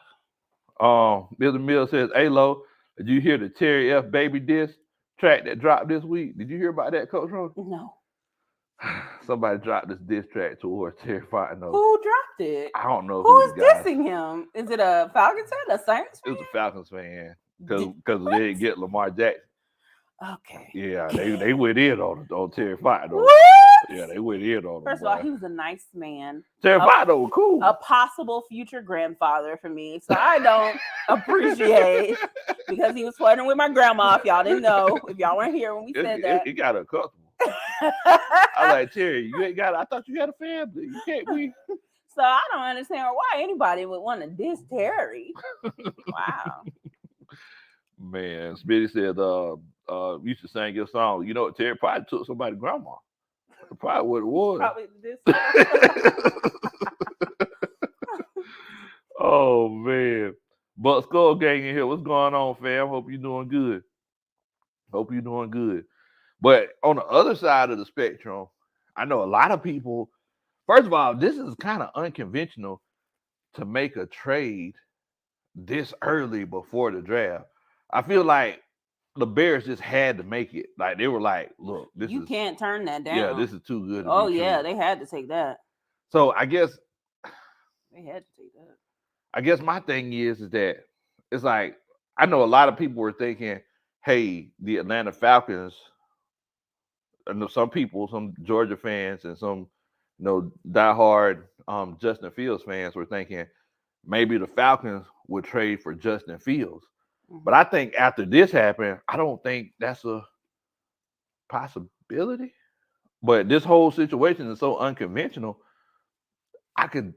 [SPEAKER 1] Mr. Mill says, "Hey, Lo, did you hear the Terry F. Baby Diss track that dropped this week? Did you hear about that, Coach Ron?"
[SPEAKER 2] No.
[SPEAKER 1] Somebody dropped this diss track towards Terry Fontenot.
[SPEAKER 2] Who dropped it?
[SPEAKER 1] I don't know.
[SPEAKER 2] Who is dissing him? Is it a Falcons fan? A Saints fan?
[SPEAKER 1] It was a Falcons fan because they didn't get Lamar Jackson.
[SPEAKER 2] Okay.
[SPEAKER 1] Yeah, they went in on Terry Fontenot.
[SPEAKER 2] What?
[SPEAKER 1] Yeah, they went in on him.
[SPEAKER 2] First of all, he was a nice man.
[SPEAKER 1] Terry Fontenot was cool.
[SPEAKER 2] A possible future grandfather for me. So I don't appreciate because he was flirting with my grandma. If y'all didn't know, if y'all weren't here when we said that.
[SPEAKER 1] He got a couple. I like, Terry, you ain't got. I thought you had a family. You can't be.
[SPEAKER 2] So I don't understand why anybody would want to diss Terry. Wow.
[SPEAKER 1] Man, Smitty said, you should sing your song. You know what? Terry probably took somebody's grandma. That's probably what it was.
[SPEAKER 2] Probably this.
[SPEAKER 1] Oh man. Buck Skull Gang in here. What's going on, fam? Hope you're doing good. But on the other side of the spectrum, I know a lot of people. First of all, this is kind of unconventional to make a trade this early before the draft. I feel like the Bears just had to make it. Like they were like, "Look,
[SPEAKER 2] You can't turn that down.
[SPEAKER 1] yeah, this is too good to
[SPEAKER 2] Oh
[SPEAKER 1] be
[SPEAKER 2] yeah,
[SPEAKER 1] true."
[SPEAKER 2] they had to take that.
[SPEAKER 1] So I guess
[SPEAKER 2] They had to take that.
[SPEAKER 1] my thing is that it's like I know a lot of people were thinking, "Hey, the Atlanta Falcons." I know some people, some Georgia fans, and some diehard Justin Fields fans were thinking maybe the Falcons would trade for Justin Fields. But I think after this happened, I don't think that's a possibility. But this whole situation is so unconventional. I could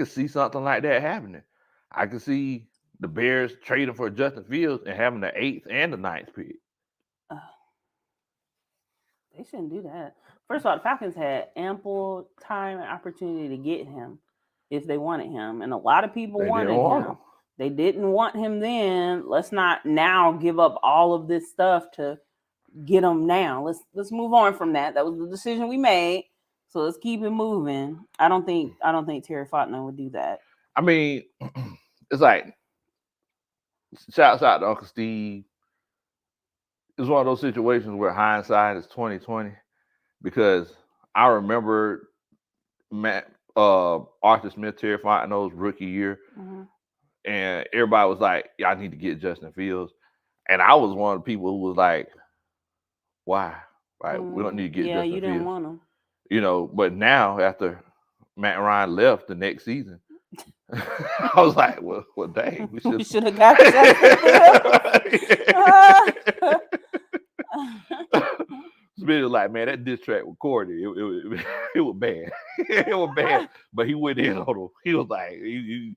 [SPEAKER 1] see something like that happening. I could see the Bears trading for Justin Fields and having the 8th and the 9th pick.
[SPEAKER 2] They shouldn't do that. First of all, the Falcons had ample time and opportunity to get him if they wanted him, and a lot of people wanted him. They didn't want him then. Let's not now give up all of this stuff to get him now. Let's move on from that. That was the decision we made. So let's keep it moving. I don't think Terry Fontenot would do that.
[SPEAKER 1] I mean, it's like shouts out to Uncle Steve. It's one of those situations where hindsight is 20/20 because I remember Arthur Smith, Terry Fontenot's rookie year, and everybody was like, "Y'all need to get Justin Fields," and I was one of the people who was like, "Why? Right? We don't need to get Justin Fields."
[SPEAKER 2] Yeah, you didn't want him.
[SPEAKER 1] But now after Matt Ryan left the next season, I was like, "Well, dang, we should have got Justin Fields." It's like, man, that diss track with Cordy, it was bad. It was bad, but he went in on him. He was like, he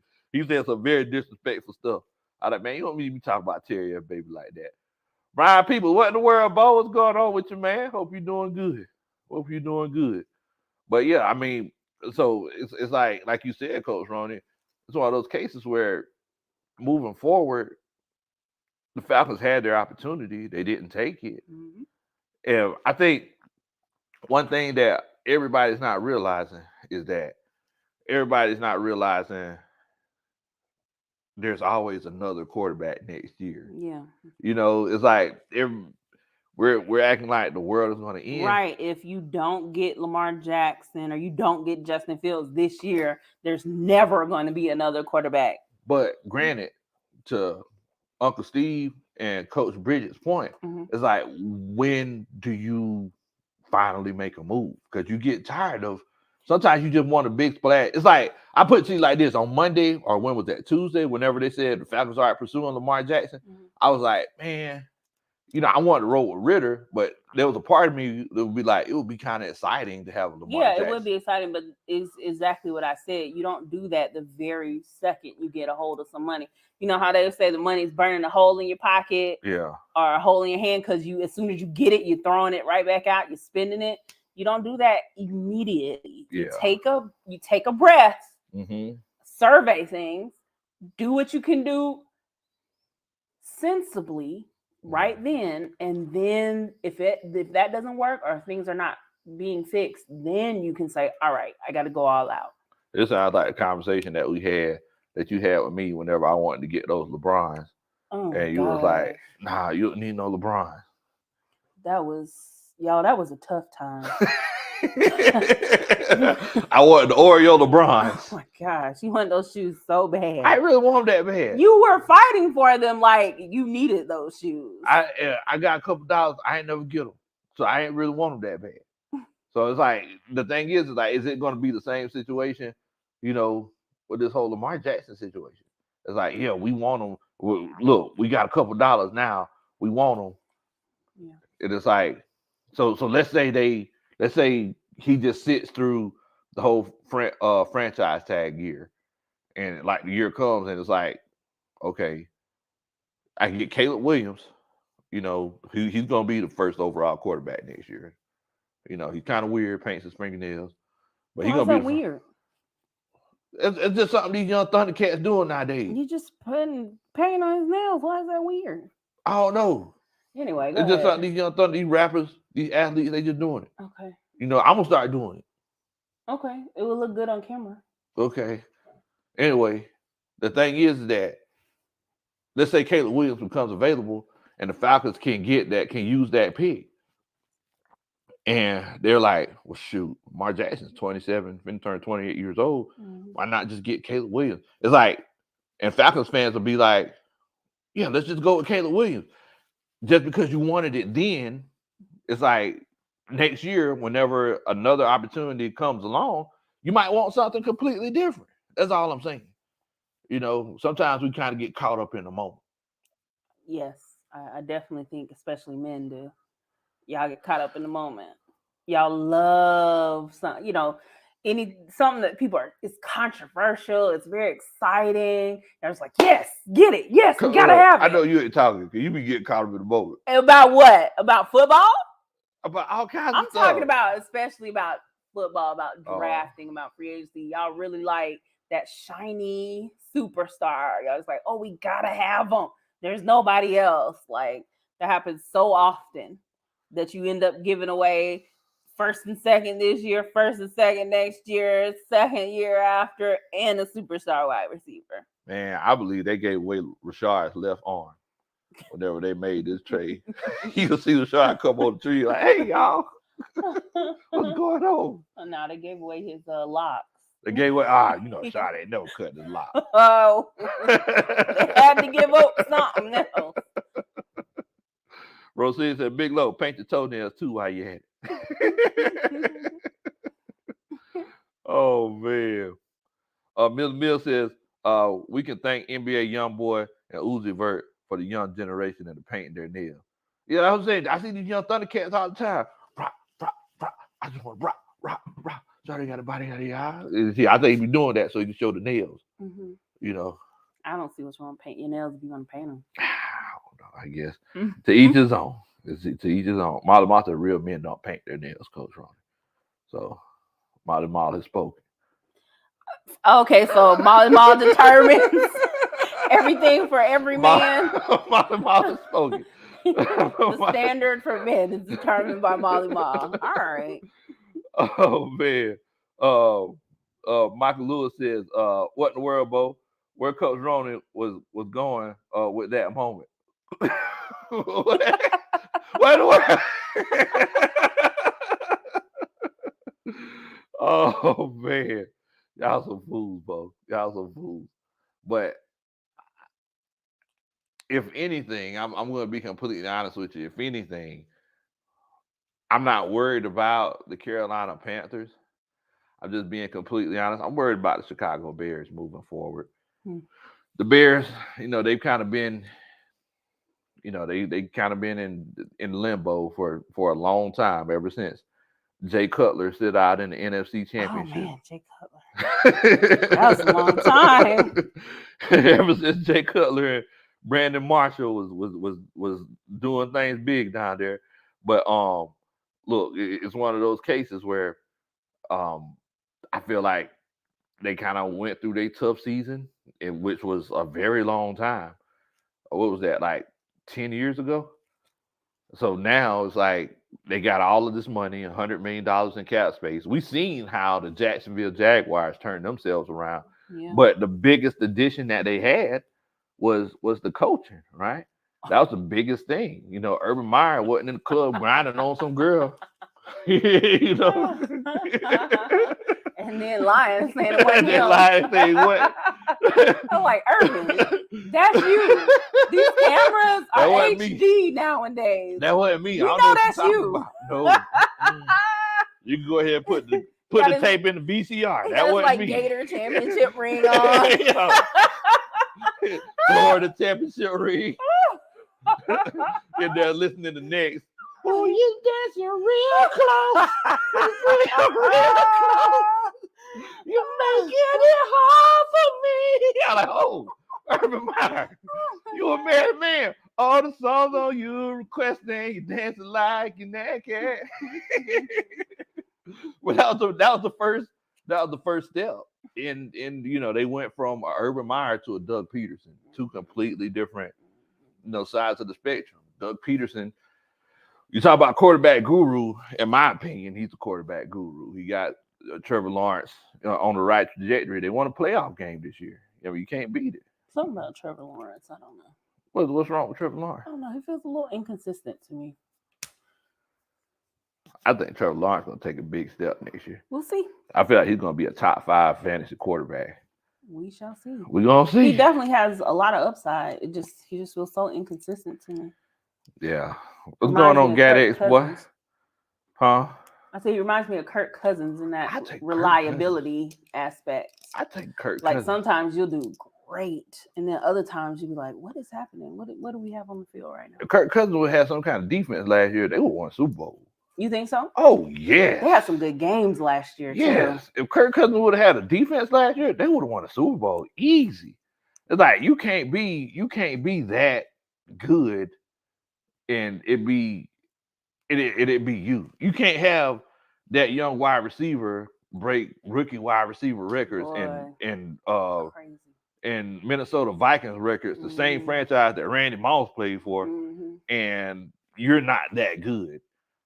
[SPEAKER 1] said some very disrespectful stuff. I was like, man, you don't need to be talking about Terry and baby like that. Brian People, what in the world, Bo? What's going on with you, man? Hope you're doing good. But yeah, I mean, so it's like you said, Coach Ronnie, it's one of those cases where moving forward, the Falcons had their opportunity. They didn't take it. And I think one thing that everybody's not realizing is that everybody's not realizing there's always another quarterback next year.
[SPEAKER 2] Yeah.
[SPEAKER 1] It's like we're acting like the world is going to end.
[SPEAKER 2] Right. If you don't get Lamar Jackson or you don't get Justin Fields this year, there's never going to be another quarterback.
[SPEAKER 1] But granted, to Uncle Steve and Coach Bridget's point, it's like, when do you finally make a move? Because you get tired of, sometimes you just want a big splash. It's like, I put it to you like this, on Monday, or when was that, Tuesday, whenever they said the Falcons are pursuing Lamar Jackson, I was like, man, I wanted to roll with Ritter, but there was a part of me that would be like, it would be kind of exciting to have Lamar Jackson.
[SPEAKER 2] It would be exciting, but it's exactly what I said. You don't do that the very second you get a hold of some money. You know how they say the money's burning a hole in your pocket, or a hole in your hand, because as soon as you get it, you're throwing it right back out, you're spending it. You don't do that immediately. You take a breath, survey things, do what you can do sensibly right then, and then if that doesn't work or if things are not being fixed, then you can say, all right, I got to go all out.
[SPEAKER 1] This sounds like a conversation that you had with me whenever I wanted to get those LeBrons. And you was like, nah, you don't need no LeBrons.
[SPEAKER 2] That was a tough time.
[SPEAKER 1] I wanted the Oreo LeBrons.
[SPEAKER 2] Oh my gosh, you want those shoes so bad.
[SPEAKER 1] I really want them that bad.
[SPEAKER 2] You were fighting for them like you needed those shoes.
[SPEAKER 1] I got a couple dollars. I ain't never get them, so I ain't really want them that bad. So it's like, the thing is like, is it going to be the same situation, with this whole Lamar Jackson situation? It's like, yeah, we want them. Look, we got a couple dollars now. We want them. Yeah. And it's like, so let's say he just sits through the whole franchise tag year, and like the year comes and it's like, okay, I can get Caleb Williams. He's going to be the first overall quarterback next year. He's kind of weird, paints his fingernails, but he's going to be
[SPEAKER 2] weird.
[SPEAKER 1] It's just something these young Thundercats doing nowadays.
[SPEAKER 2] You just putting paint on his nails. Why is that weird?
[SPEAKER 1] I don't know.
[SPEAKER 2] Anyway,
[SPEAKER 1] it's just something these young these rappers, these athletes, they just doing it.
[SPEAKER 2] Okay.
[SPEAKER 1] I'm gonna start doing it.
[SPEAKER 2] Okay, it will look good on camera.
[SPEAKER 1] Okay. Anyway, the thing is that let's say Caleb Williams becomes available and the Falcons can use that pick. And they're like, well, shoot, Mar Jackson's 27, finna turn 28 years old. Why not just get Caleb Williams? It's like, and Falcons fans will be like, yeah, let's just go with Caleb Williams. Just because you wanted it then, it's like next year, whenever another opportunity comes along, you might want something completely different. That's all I'm saying. Sometimes we kind of get caught up in the moment.
[SPEAKER 2] Yes, I definitely think, especially men do. Y'all get caught up in the moment. Y'all love something that people it's controversial. It's very exciting. They're just like, yes, get it. Yes, we gotta have it.
[SPEAKER 1] I know you ain't talking because you be getting caught up in the moment.
[SPEAKER 2] About what? About football?
[SPEAKER 1] About all kinds of stuff.
[SPEAKER 2] I'm talking about, especially about football, about drafting, about free agency. Y'all really like that shiny superstar. Y'all just like, oh, we gotta have them. There's nobody else. Like, that happens so often that you end up giving away first and second this year, first and second next year, second year after, and a superstar wide receiver.
[SPEAKER 1] Man, I believe they gave away Rashard's left arm whenever they made this trade. You'll see Rashard come on the tree like, hey, y'all, what's going on?
[SPEAKER 2] Oh, no, they gave away his locks.
[SPEAKER 1] They gave away, Rashard ain't never cut his lock.
[SPEAKER 2] Oh, they had to give up something else.
[SPEAKER 1] Rosie said, Big Low, paint the toenails too while you had it. Oh, man. Ms. Mill says, we can thank NBA Youngboy and Uzi Vert for the young generation and the painting their nails. Yeah, I was saying, I see these young Thundercats all the time. Rock, rock, rock. I just want to rock, rock, rock. Sorry, got a body out of your eye. See, I think he be doing that so he can show the nails. Mm-hmm.
[SPEAKER 2] I don't see what's wrong with painting your nails if you want to paint them.
[SPEAKER 1] I guess. To each his own. To each his own. Molly Martha, real men don't paint their nails, Coach Ronnie. So, Molly Mall has spoken.
[SPEAKER 2] Okay, so Molly Mall determines everything for every man.
[SPEAKER 1] Molly Mall has spoken.
[SPEAKER 2] The standard for men is determined by Molly Mall. All right.
[SPEAKER 1] Oh, man. Michael Lewis says, what in the world, Bo? Where Coach Ronnie was going with that moment. What in the world? Oh, man. Y'all some fools, Bo. Y'all some fools. But if anything, I'm going to be completely honest with you. If anything, I'm not worried about the Carolina Panthers. I'm just being completely honest. I'm worried about the Chicago Bears moving forward. The Bears, they've kind of been, they kind of been in limbo for a long time ever since Jay Cutler stood out in the NFC Championship.
[SPEAKER 2] Oh man, Jay Cutler. That was a long time.
[SPEAKER 1] Ever since Jay Cutler and Brandon Marshall was doing things big down there. But look, it's one of those cases where I feel like they kind of went through their tough season, which was a very long time. What was that, like 10 years ago? So now it's like they got all of this money, $100 million in cap space. We've seen how the Jacksonville Jaguars turned themselves around. Yeah. But the biggest addition that they had was the coaching, right? That was the biggest thing. Urban Meyer wasn't in the club grinding on some girl.
[SPEAKER 2] And then lying saying it wasn't him. I'm like, Urban, that's you. These cameras are HD nowadays.
[SPEAKER 1] That wasn't me.
[SPEAKER 2] You know that's you.
[SPEAKER 1] No. You can go ahead and put the tape in the VCR. That wasn't me.
[SPEAKER 2] Gator championship ring on.
[SPEAKER 1] Florida championship ring. Get there listening to next. Oh, you dancing real close. Real close. You making it hard for me. I'm like, oh, Urban Meyer, you a married man. All the songs on you requesting, you dancing like you're naked. But that was the first step. In they went from Urban Meyer to a Doug Peterson, two completely different sides of the spectrum. Doug Peterson You talk about quarterback guru. In my opinion, he's the quarterback guru. He got Trevor Lawrence on the right trajectory. They won a playoff game this year. I mean, you can't beat it.
[SPEAKER 2] Something about Trevor Lawrence, I don't know.
[SPEAKER 1] What's wrong with Trevor Lawrence?
[SPEAKER 2] I don't know. He feels a little inconsistent to me.
[SPEAKER 1] I think Trevor Lawrence going to take a big step next year.
[SPEAKER 2] We'll see.
[SPEAKER 1] I feel like he's going to be a top 5 fantasy quarterback.
[SPEAKER 2] We shall see.
[SPEAKER 1] We're going to see.
[SPEAKER 2] He definitely has a lot of upside. He just feels so inconsistent to me.
[SPEAKER 1] Yeah. What's going on, Gadex, boy? Huh?
[SPEAKER 2] I say he reminds me of Kirk Cousins in that reliability aspect.
[SPEAKER 1] I think Kirk
[SPEAKER 2] like
[SPEAKER 1] Cousins.
[SPEAKER 2] Sometimes you'll do great, and then other times you'll be like, "What is happening? What do we have on the field right now?"
[SPEAKER 1] If Kirk Cousins would have some kind of defense last year, they would won a Super Bowl.
[SPEAKER 2] You think so?
[SPEAKER 1] Oh yeah.
[SPEAKER 2] They had some good games last year.
[SPEAKER 1] Yes.
[SPEAKER 2] Too.
[SPEAKER 1] If Kirk Cousins would have had a defense last year, they would have won a Super Bowl easy. It's like you can't be that good, and it'd be you. You can't have that young wide receiver break rookie wide receiver records and Minnesota Vikings records, the same franchise that Randy Moss played for, and you're not that good.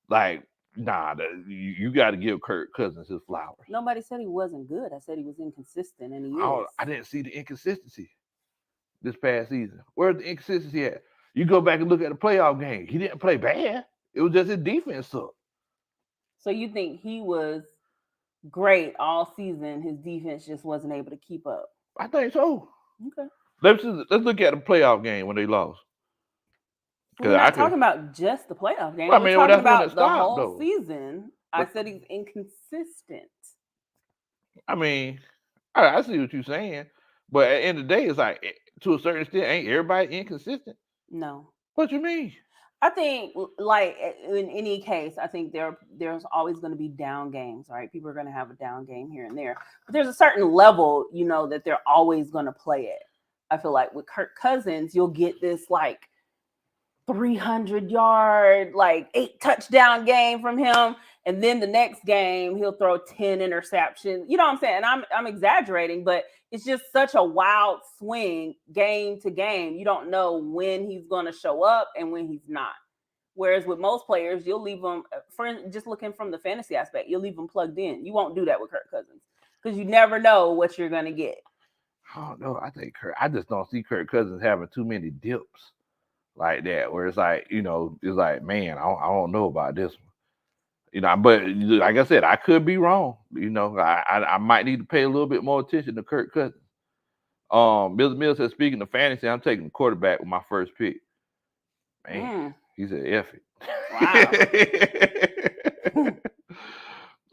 [SPEAKER 1] Like, nah, you got to give Kirk Cousins his flowers.
[SPEAKER 2] Nobody said he wasn't good. I said he was inconsistent, and he is.
[SPEAKER 1] I didn't see the inconsistency this past season. Where's the inconsistency at? You go back and look at the playoff game. He didn't play bad. It was just his defense sucked.
[SPEAKER 2] So you think he was great all season? His defense just wasn't able to keep up.
[SPEAKER 1] I think so.
[SPEAKER 2] Okay.
[SPEAKER 1] Let's look at the playoff game when they lost.
[SPEAKER 2] We're not talking about just the playoff game.
[SPEAKER 1] Well, I mean,
[SPEAKER 2] we're talking about the
[SPEAKER 1] stopped,
[SPEAKER 2] whole season. I said he's inconsistent.
[SPEAKER 1] I mean, I see what you're saying, but at the end of the day, it's like to a certain extent, ain't everybody inconsistent?
[SPEAKER 2] No.
[SPEAKER 1] What you mean?
[SPEAKER 2] I think, like in any case, I think there's always going to be down games, right? People are going to have a down game here and there, but there's a certain level, that they're always going to play it. I feel like with Kirk Cousins, you'll get this like 300-yard, like 8 touchdown game from him, and then the next game he'll throw 10 interceptions. You know what I'm saying? And I'm exaggerating, but it's just such a wild swing game to game. You don't know when he's going to show up and when he's not. Whereas with most players, you'll leave them, just looking from the fantasy aspect, you'll leave them plugged in. You won't do that with Kirk Cousins because you never know what you're going to get.
[SPEAKER 1] Oh no, I just don't see Kirk Cousins having too many dips like that, where it's like, it's like, man, I don't know about this one. But like I said, I could be wrong. I might need to pay a little bit more attention to Kirk Cousins. Mr. Mills said, speaking of fantasy, I'm taking the quarterback with my first pick. Man, he said, F it.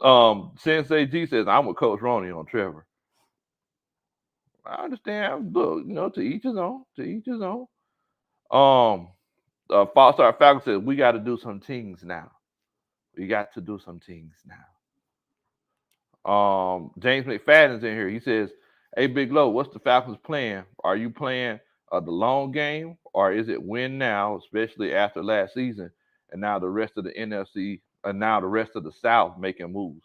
[SPEAKER 1] Wow. Sensei G says, I'm with Coach Ronnie on Trevor. I understand. Look, to each his own. To each his own. False-Star Falcon says, we got to do some things now. We got to do some things now. James McFadden's in here. He says, hey, Big Low, what's the Falcons' plan? Are you playing the long game, or is it win now, especially after last season, and now the rest of the NFC, and now the rest of the South making moves?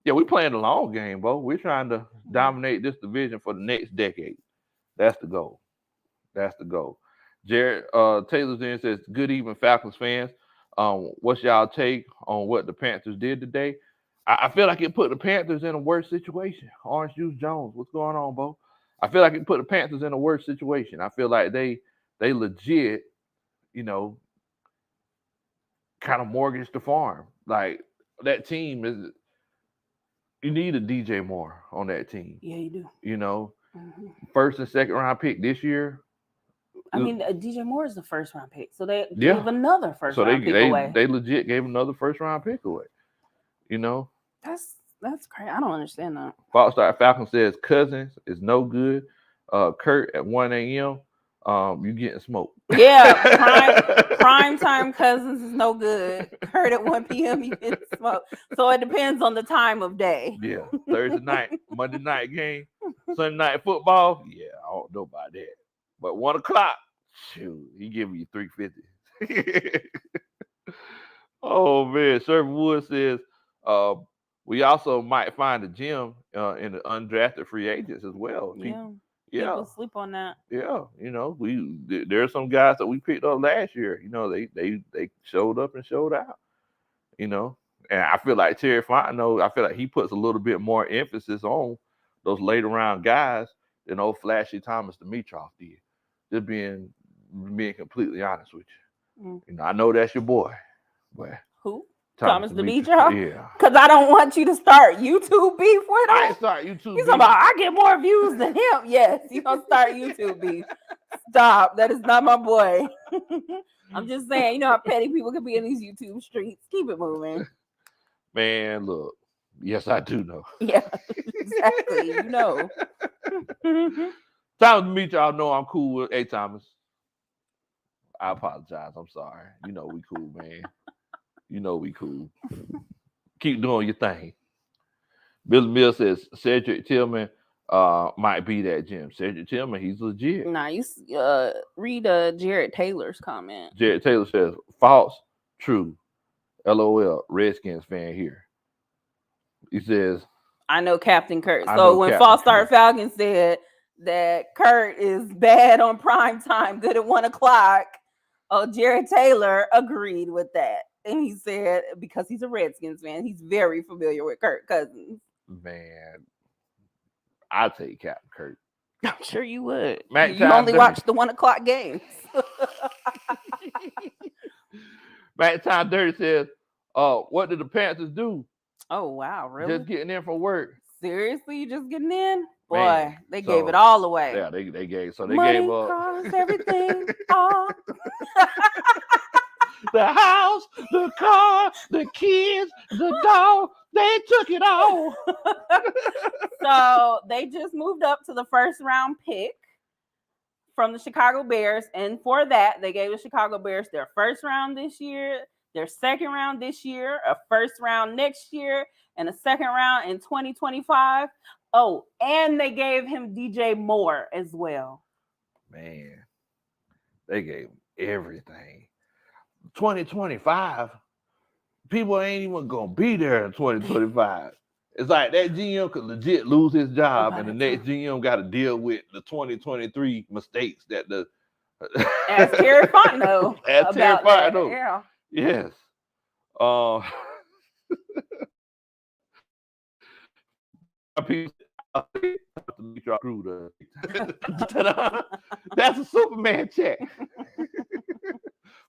[SPEAKER 1] Yeah, we're playing the long game, bro. We're trying to dominate this division for the next decade. That's the goal. That's the goal. Jared Taylor's in says, good evening, Falcons fans. What's y'all take on what the Panthers did today? I feel like it put the Panthers in a worse situation. Orange Juice Jones, what's going on, Bo? I feel like it put the Panthers in a worse situation. I feel like they legit, kind of mortgaged the farm. Like, that team is, you need a DJ Moore on that team.
[SPEAKER 2] Yeah, you do.
[SPEAKER 1] First and second round pick this year.
[SPEAKER 2] I mean, DJ Moore is the first round pick, so they gave another first round pick away.
[SPEAKER 1] They legit gave another first round pick away.
[SPEAKER 2] That's crazy. I don't understand that.
[SPEAKER 1] False-Star Falcon says Cousins is no good. Kurt at 1 a.m. You getting smoked.
[SPEAKER 2] Yeah, prime time Cousins is no good. Kurt at 1 p.m. you getting smoked. So it depends on the time of day.
[SPEAKER 1] Yeah, Thursday night, Monday night game, Sunday night football. Yeah, I don't know about that. But 1 o'clock, shoot, he giving you 350. Oh man, Sherman Wood says we also might find a gem in the undrafted free agents as well. Yeah.
[SPEAKER 2] People sleep on that.
[SPEAKER 1] Yeah, there's some guys that we picked up last year. They showed up and showed out. You know, and I feel like Terry Fontenot, I feel like he puts a little bit more emphasis on those later round guys than old flashy Thomas Dimitroff did. Just being completely honest with you. I know that's your boy, but
[SPEAKER 2] who? Thomas Dimitroff?
[SPEAKER 1] Yeah.
[SPEAKER 2] Because I don't want you to start YouTube beef with him.
[SPEAKER 1] I ain't start YouTube beef.
[SPEAKER 2] He's about, I get more views than him. Yes, you gonna start YouTube beef. Stop. That is not my boy. I'm just saying, you know how petty people can be in these YouTube streets. Keep it moving.
[SPEAKER 1] Man, look. Yes, I do know.
[SPEAKER 2] Yeah, exactly. You know.
[SPEAKER 1] Thomas Dimitroff, know I'm cool with. Hey, Thomas. I apologize. I'm sorry. You know we cool, man. You know we cool. Keep doing your thing. Billy Mill says Cedric Tillman might be that Jim. Cedric Tillman, he's legit.
[SPEAKER 2] Nah, you read Jared Taylor's comment.
[SPEAKER 1] Jared Taylor says false, true. LOL, Redskins fan here. He says,
[SPEAKER 2] I know Captain Kurt. So when False Start Falcons said that Kurt is bad on prime time, good at 1 o'clock, Jared Taylor agreed with that. And he said, because he's a Redskins fan, he's very familiar with Kirk Cousins.
[SPEAKER 1] Man, I'll take Captain Kirk.
[SPEAKER 2] I'm sure you would.
[SPEAKER 1] You
[SPEAKER 2] only watch the 1 o'clock games.
[SPEAKER 1] Matt Time Dirty says, what did the Panthers do?
[SPEAKER 2] Oh, wow. Really?
[SPEAKER 1] Just getting in from work.
[SPEAKER 2] Seriously? You just getting in? Boy,
[SPEAKER 1] Man,
[SPEAKER 2] they gave it all away.
[SPEAKER 1] Yeah, they gave. So they
[SPEAKER 2] Money,
[SPEAKER 1] gave up.
[SPEAKER 2] cars, everything. All.
[SPEAKER 1] The house, the car, the kids, the dog, they took it all.
[SPEAKER 2] So they just moved up to the first round pick from the Chicago Bears. And for that, they gave the Chicago Bears their first round this year, their second round this year, a first round next year, and a second round in 2025. Oh, and they gave him DJ Moore as well.
[SPEAKER 1] Man, they gave him everything. 2025, people ain't even gonna be there in 2025. It's like that GM could legit lose his job, and the next GM got to deal with the 2023 mistakes that the
[SPEAKER 2] as Terry Fontenot.
[SPEAKER 1] As Terry Fontenot.
[SPEAKER 2] Yeah.
[SPEAKER 1] Yes. That's a Superman check.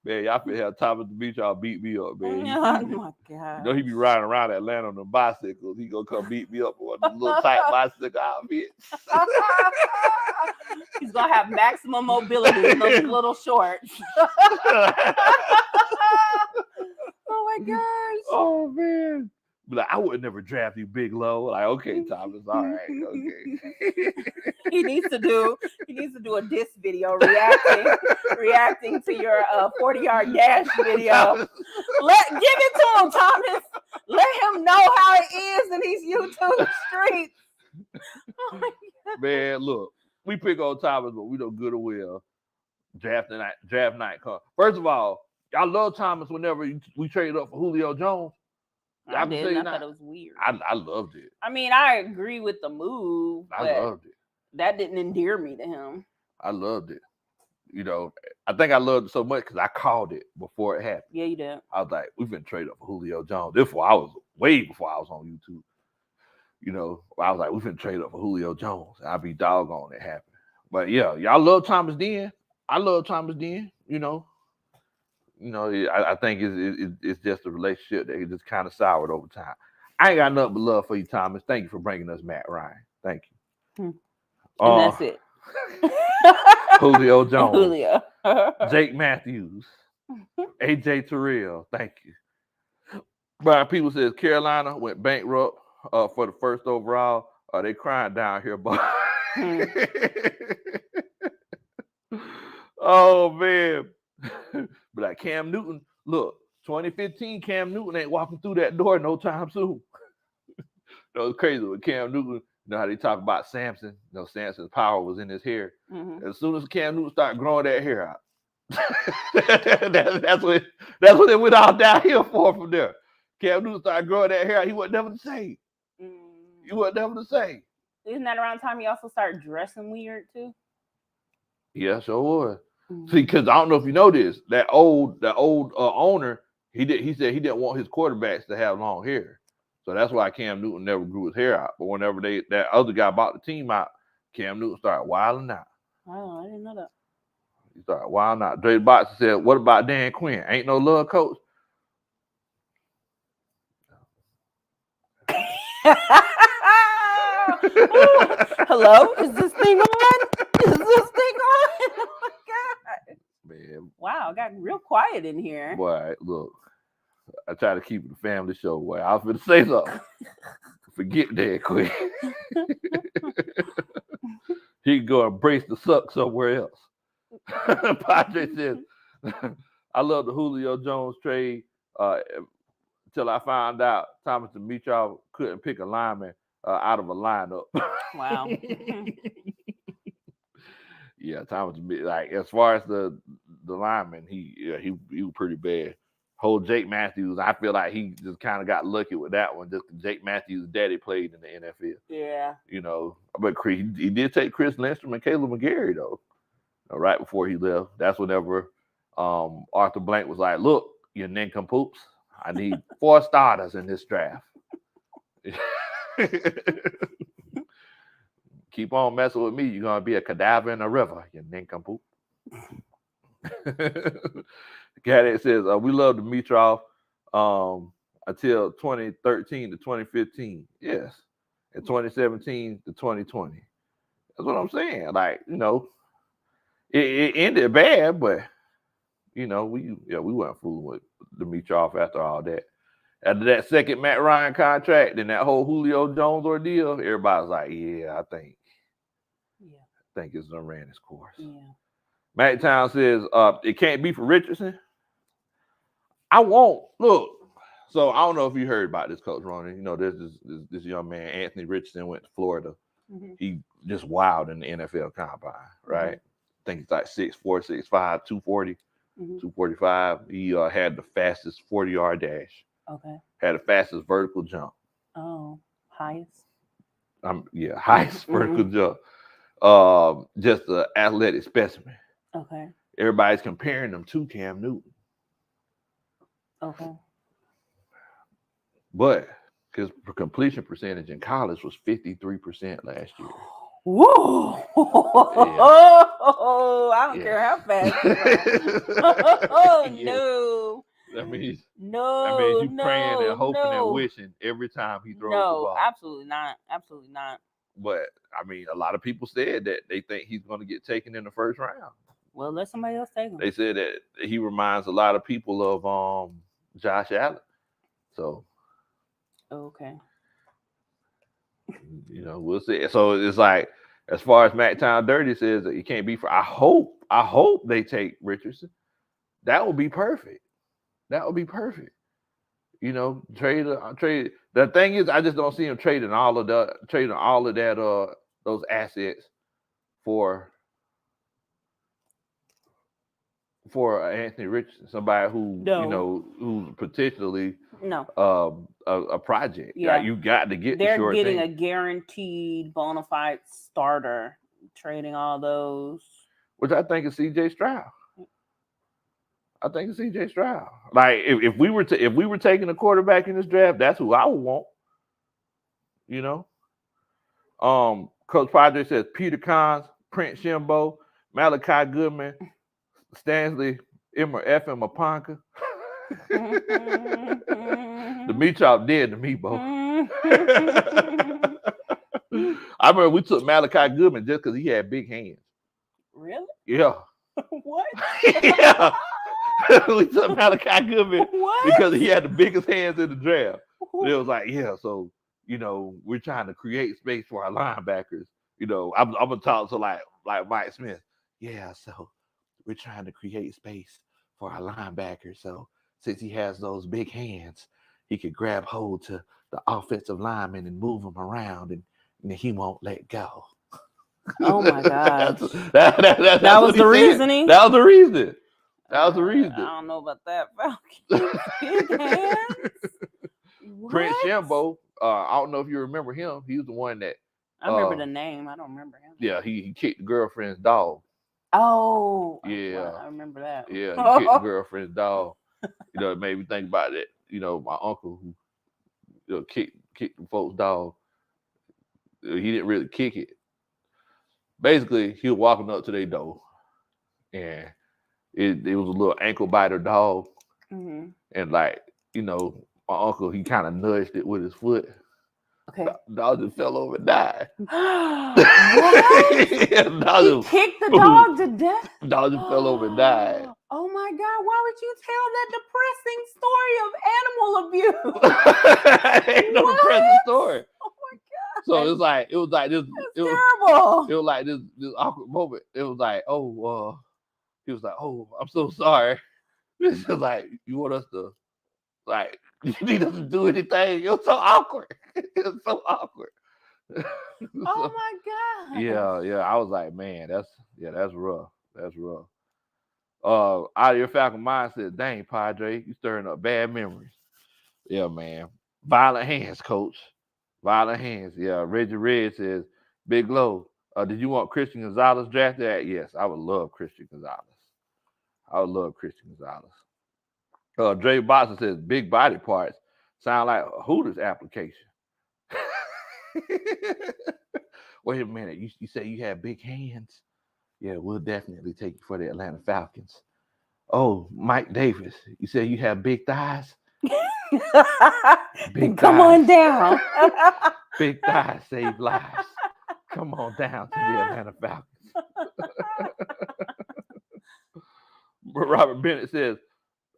[SPEAKER 1] Man, y'all finna have Thomas Dimitroff beat me up, man.
[SPEAKER 2] Oh my God.
[SPEAKER 1] You know he be riding around Atlanta on the bicycles. He gonna come beat me up on the little tight bicycle outfit.
[SPEAKER 2] He's gonna have maximum mobility in those little shorts. Oh my gosh.
[SPEAKER 1] Oh man. But like, I would never draft you, Big Low. Like, okay, Thomas, all right, okay.
[SPEAKER 2] He needs to do a diss video reacting to your 40-yard dash video. Give it to him, Thomas. Let him know how it is in these YouTube streets. Oh my God.
[SPEAKER 1] Man, look, we pick on Thomas, but we know good or well. Draft night come. First of all, y'all love Thomas whenever we traded up for Julio Jones.
[SPEAKER 2] I did. I thought it was weird.
[SPEAKER 1] I loved it.
[SPEAKER 2] I mean, I agree with the move.
[SPEAKER 1] I loved it.
[SPEAKER 2] That didn't endear me to him.
[SPEAKER 1] I loved it. You know, I think I loved it so much because I called it before it happened.
[SPEAKER 2] Yeah, you did.
[SPEAKER 1] I was like, we've been traded up for Julio Jones. Therefore, I was way before I was on YouTube. You know, I was like, we've been traded up for Julio Jones. I'd be doggone it happened. But yeah, y'all love Thomas then. I love Thomas then, you know. I think it's just a relationship that just kind of soured over time. I ain't got nothing but love for you, Thomas. Thank you for bringing us Matt Ryan. Thank you.
[SPEAKER 2] And that's it.
[SPEAKER 1] Julio Jones.
[SPEAKER 2] Julio.
[SPEAKER 1] Jake Matthews. AJ Terrell. Thank you. But people says Carolina went bankrupt for the first overall. They crying down here, but oh man. But like Cam Newton, look, 2015 Cam Newton ain't walking through that door no time soon. It's crazy with Cam Newton. You know how they talk about Samson? You know, Samson's power was in his hair. Mm-hmm. As soon as Cam Newton started growing that hair out, that's what it went all downhill from there. Cam Newton started growing that hair out. He wasn't never the same. He wasn't never the same.
[SPEAKER 2] Isn't that around the time he also started dressing weird too?
[SPEAKER 1] Yeah, sure was. See, because I don't know if you know this, that old owner, he said he didn't want his quarterbacks to have long hair, so that's why Cam Newton never grew his hair out. But whenever that other guy bought the team out, Cam Newton started wilding out.
[SPEAKER 2] Oh, I didn't know that.
[SPEAKER 1] He started wilding out. Dre Boxer said, "What about Dan Quinn? Ain't no love coach."
[SPEAKER 2] Hello, is this thing on? Is this thing on? Oh my god!
[SPEAKER 1] Man,
[SPEAKER 2] Wow, it got real quiet in here.
[SPEAKER 1] boy, look, I try to keep it a family show. Boy, I was going to say something. Forget Dan Quinn. He can go embrace the suck somewhere else. Padre says, I love the Julio Jones trade until I found out Thomas Dimitrov couldn't pick a lineman out of a lineup.
[SPEAKER 2] Wow.
[SPEAKER 1] Yeah, Thomas, like as far as the lineman, he was pretty bad. Whole Jake Matthews, I feel like he just kind of got lucky with that one. Just Jake Matthews' daddy played in the NFL.
[SPEAKER 2] Yeah.
[SPEAKER 1] You know, but he did take Chris Lindstrom and Caleb McGarry though. Right before he left, that's whenever Arthur Blank was like, "Look, you nincompoops, I need 4 starters in this draft." Keep on messing with me, you're gonna be a cadaver in a river, you nincompoop. Gadget says, we love Dimitrov until 2013 to 2015. Yes. And 2017 to 2020. That's what I'm saying. Like, you know, it ended bad, but you know, we weren't fooling with Dimitrov after all that. After that second Matt Ryan contract and that whole Julio Jones ordeal, everybody's like, yeah, I think it's done ran its course. Yeah. Matt Town says, it can't be for Richardson. I won't. Look, so I don't know if you heard about this, Coach Ronnie. You know, there's this young man, Anthony Richardson, went to Florida. Mm-hmm. He just wild in the NFL combine, right? Mm-hmm. I think it's like 6'4", 6'5", 240, 245. He had the fastest 40-yard dash. Okay. Had the fastest vertical jump.
[SPEAKER 2] Oh, highest?
[SPEAKER 1] Highest vertical jump. Just an athletic specimen. Okay. Everybody's comparing them to Cam Newton. Okay. But his completion percentage in college was 53% last year.
[SPEAKER 2] Whoa! Yeah. I don't care how fast. Oh no!
[SPEAKER 1] That means you praying and hoping and wishing every time he throws the ball.
[SPEAKER 2] No, absolutely not. Absolutely not.
[SPEAKER 1] But I mean, a lot of people said that they think he's going to get taken in the first round.
[SPEAKER 2] Well, let somebody else take him.
[SPEAKER 1] They said that he reminds a lot of people of Josh Allen. So.
[SPEAKER 2] Okay.
[SPEAKER 1] You know, we'll see. So it's like, as far as Matt Town Dirty says, that it can't be for. I hope they take Richardson. That would be perfect. That would be perfect. You know, trade. The thing is, I just don't see him trading all of that those assets for Anthony Richardson, somebody who who's potentially a project. Yeah, like, you got to get.
[SPEAKER 2] They're getting a guaranteed bona fide starter, trading all those.
[SPEAKER 1] Which I think is C.J. Stroud. Like if we were taking a quarterback in this draft, that's who I would want. You know, Coach Padre says Peter Kahns, Prince Shimbo, Malachi Goodman, Stanley Maponka. Dimitrov dead to me, Bo. I remember we took Malachi Goodman just because he had big hands.
[SPEAKER 2] Really?
[SPEAKER 1] Yeah.
[SPEAKER 2] What?
[SPEAKER 1] Yeah. We took Malachi Goodman because he had the biggest hands in the draft. It was like, yeah, so you know, we're trying to create space for our linebackers. You know, I'm gonna talk to like Mike Smith. Yeah, so we're trying to create space for our linebackers. So since he has those big hands, he could grab hold to the offensive lineman and move them around, and he won't let go.
[SPEAKER 2] Oh my gosh. That was the reasoning?
[SPEAKER 1] That was the reason. That was the reason.
[SPEAKER 2] I don't know about that, Falcons. Big hands?
[SPEAKER 1] Prince Shimbo, I don't know if you remember him. He was the one that
[SPEAKER 2] I remember the name. I don't remember him.
[SPEAKER 1] Yeah, he kicked the girlfriend's dog.
[SPEAKER 2] Oh,
[SPEAKER 1] Yeah,
[SPEAKER 2] I remember that.
[SPEAKER 1] yeah, he kicked the girlfriend's dog. You know, it made me think about that. You know, my uncle who kicked the folks' dog. He didn't really kick it. Basically, he was walking up to their door, and it was a little ankle biter dog, and like my uncle he kind of nudged it with his foot.
[SPEAKER 2] Okay.
[SPEAKER 1] The dog just fell over and died.
[SPEAKER 2] What? He kicked the dog to death?
[SPEAKER 1] The dog just fell over and died.
[SPEAKER 2] Oh my God! Why would you tell that depressing story of animal abuse?
[SPEAKER 1] Ain't no depressing story.
[SPEAKER 2] Oh my God!
[SPEAKER 1] So it was like this.
[SPEAKER 2] Terrible.
[SPEAKER 1] It was like this awkward moment. It was like, he was like, oh, I'm so sorry. It's just like, you want us to, like, you need us to do anything? It was so awkward. It was so awkward.
[SPEAKER 2] Oh my God.
[SPEAKER 1] Yeah. I was like, man, that's rough. That's rough. Out of your Falcon mind said, dang, Padre, you stirring up bad memories. Yeah, man. Violent hands, coach. Violent hands. Yeah. Reggie Red says, Big Low, did you want Christian Gonzalez drafted? Yes, I would love Christian Gonzalez. I would love Christian Gonzalez. Dre Boxer says, big body parts sound like a Hooters application. Wait a minute. You say you have big hands? Yeah, we'll definitely take you for the Atlanta Falcons. Oh, Mike Davis, you say you have big thighs?
[SPEAKER 2] Come on down.
[SPEAKER 1] Big thighs save lives. Come on down to the Atlanta Falcons. Robert Bennett says,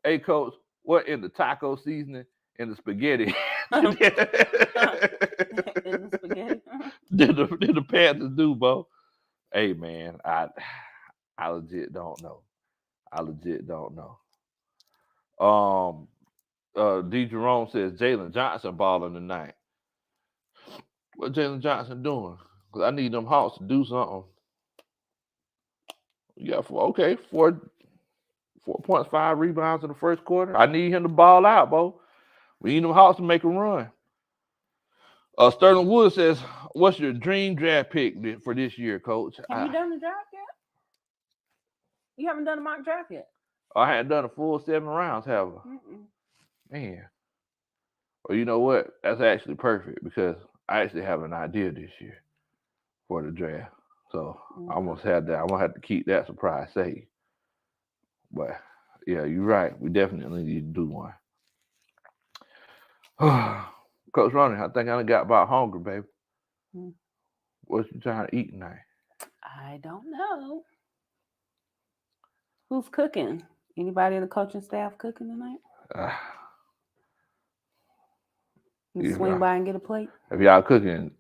[SPEAKER 1] hey, coach, what in the taco seasoning and the spaghetti?
[SPEAKER 2] In the spaghetti.
[SPEAKER 1] did the Panthers do, Bo? Hey, man, I legit don't know. D. Jerome says Jalen Johnson balling tonight. What Jalen Johnson doing? Because I need them Hawks to do something. Yeah, 4.5 rebounds in the first quarter. I need him to ball out, Bo. We need them Hawks to make a run. Sterling Wood says, what's your dream draft pick for this year, coach?
[SPEAKER 2] Have you done the draft yet? You haven't done a mock draft yet?
[SPEAKER 1] I hadn't done a full 7 rounds, have I? Man. Well, you know what? That's actually perfect because I actually have an idea this year for the draft. So I almost had that. I'm going to have to keep that surprise safe. But yeah, you're right. We definitely need to do one. Coach Ronnie, I think I got about hungry, baby. What you trying to eat tonight?
[SPEAKER 2] I don't know. Who's cooking? Anybody in the coaching staff cooking tonight? You swing by and get a plate?
[SPEAKER 1] If y'all cooking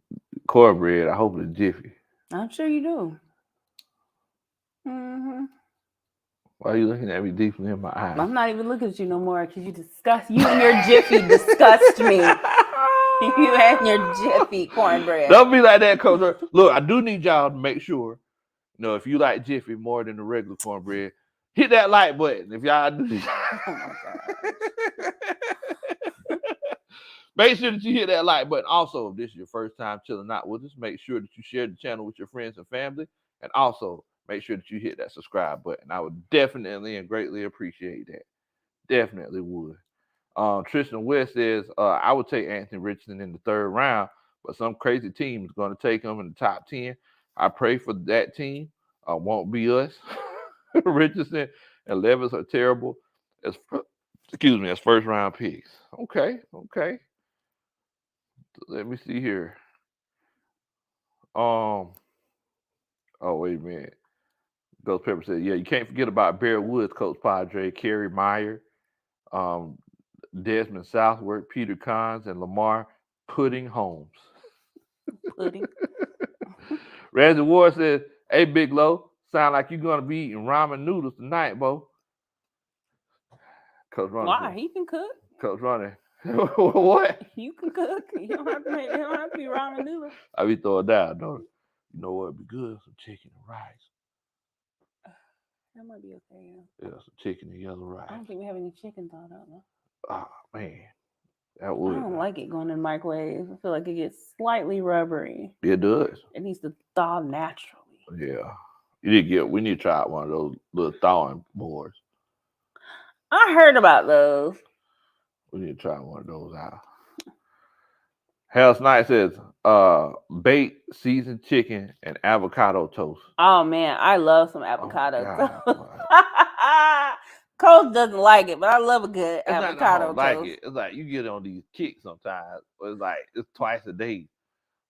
[SPEAKER 1] cornbread, I hope it's Jiffy.
[SPEAKER 2] I'm sure you do.
[SPEAKER 1] Why are you looking at me deeply in my eyes?
[SPEAKER 2] I'm not even looking at you no more because you and your Jiffy disgust me. You and your Jiffy cornbread.
[SPEAKER 1] Don't be like that, Coach. Look, I do need y'all to make sure, if you like Jiffy more than the regular cornbread, hit that like button. If y'all do,
[SPEAKER 2] oh my God.
[SPEAKER 1] Make sure that you hit that like button. Also, if this is your first time chilling out with us, make sure that you share the channel with your friends and family. And also, make sure that you hit that subscribe button. I would definitely and greatly appreciate that. Definitely would. Tristan West says, I would take Anthony Richardson in the 3rd round, but some crazy team is going to take him in the top 10. I pray for that team. Won't be us. Richardson and Levis are terrible as 1st round picks. Okay. Let me see here. Oh, wait a minute. Ghost Pepper said, yeah, you can't forget about Bear Woods, Coach Padre, Kerry Meyer, Desmond Southworth, Peter Cons, and Lamar Pudding Holmes.
[SPEAKER 2] Pudding.
[SPEAKER 1] Randy Ward says, hey, Big Low, sound like you're going to be eating ramen noodles tonight, Bo. Coach Ronnie.
[SPEAKER 2] Why? He can cook.
[SPEAKER 1] Coach Ronnie. What?
[SPEAKER 2] You can cook. You don't have to be ramen noodles.
[SPEAKER 1] I be throwing down, don't it? You know what would be good? Some chicken and rice.
[SPEAKER 2] That might be okay,
[SPEAKER 1] yeah. Yeah, some chicken and yellow rice.
[SPEAKER 2] I don't think we have any chicken thought out, though.
[SPEAKER 1] Oh, man. That would.
[SPEAKER 2] I don't like it going in the microwave. I feel like it gets slightly rubbery.
[SPEAKER 1] It does.
[SPEAKER 2] It needs to thaw naturally.
[SPEAKER 1] Yeah. We need to try out one of those little thawing boards.
[SPEAKER 2] I heard about those.
[SPEAKER 1] We need to try one of those out. Hell's Night says, baked seasoned chicken and avocado toast.
[SPEAKER 2] Oh man, I love some
[SPEAKER 1] Oh,
[SPEAKER 2] avocado
[SPEAKER 1] God,
[SPEAKER 2] toast.
[SPEAKER 1] boy.
[SPEAKER 2] Coach doesn't like it, but I love a good
[SPEAKER 1] It's not that I
[SPEAKER 2] avocado
[SPEAKER 1] don't
[SPEAKER 2] toast.
[SPEAKER 1] like it. It's like you get on these kicks sometimes. It's twice a day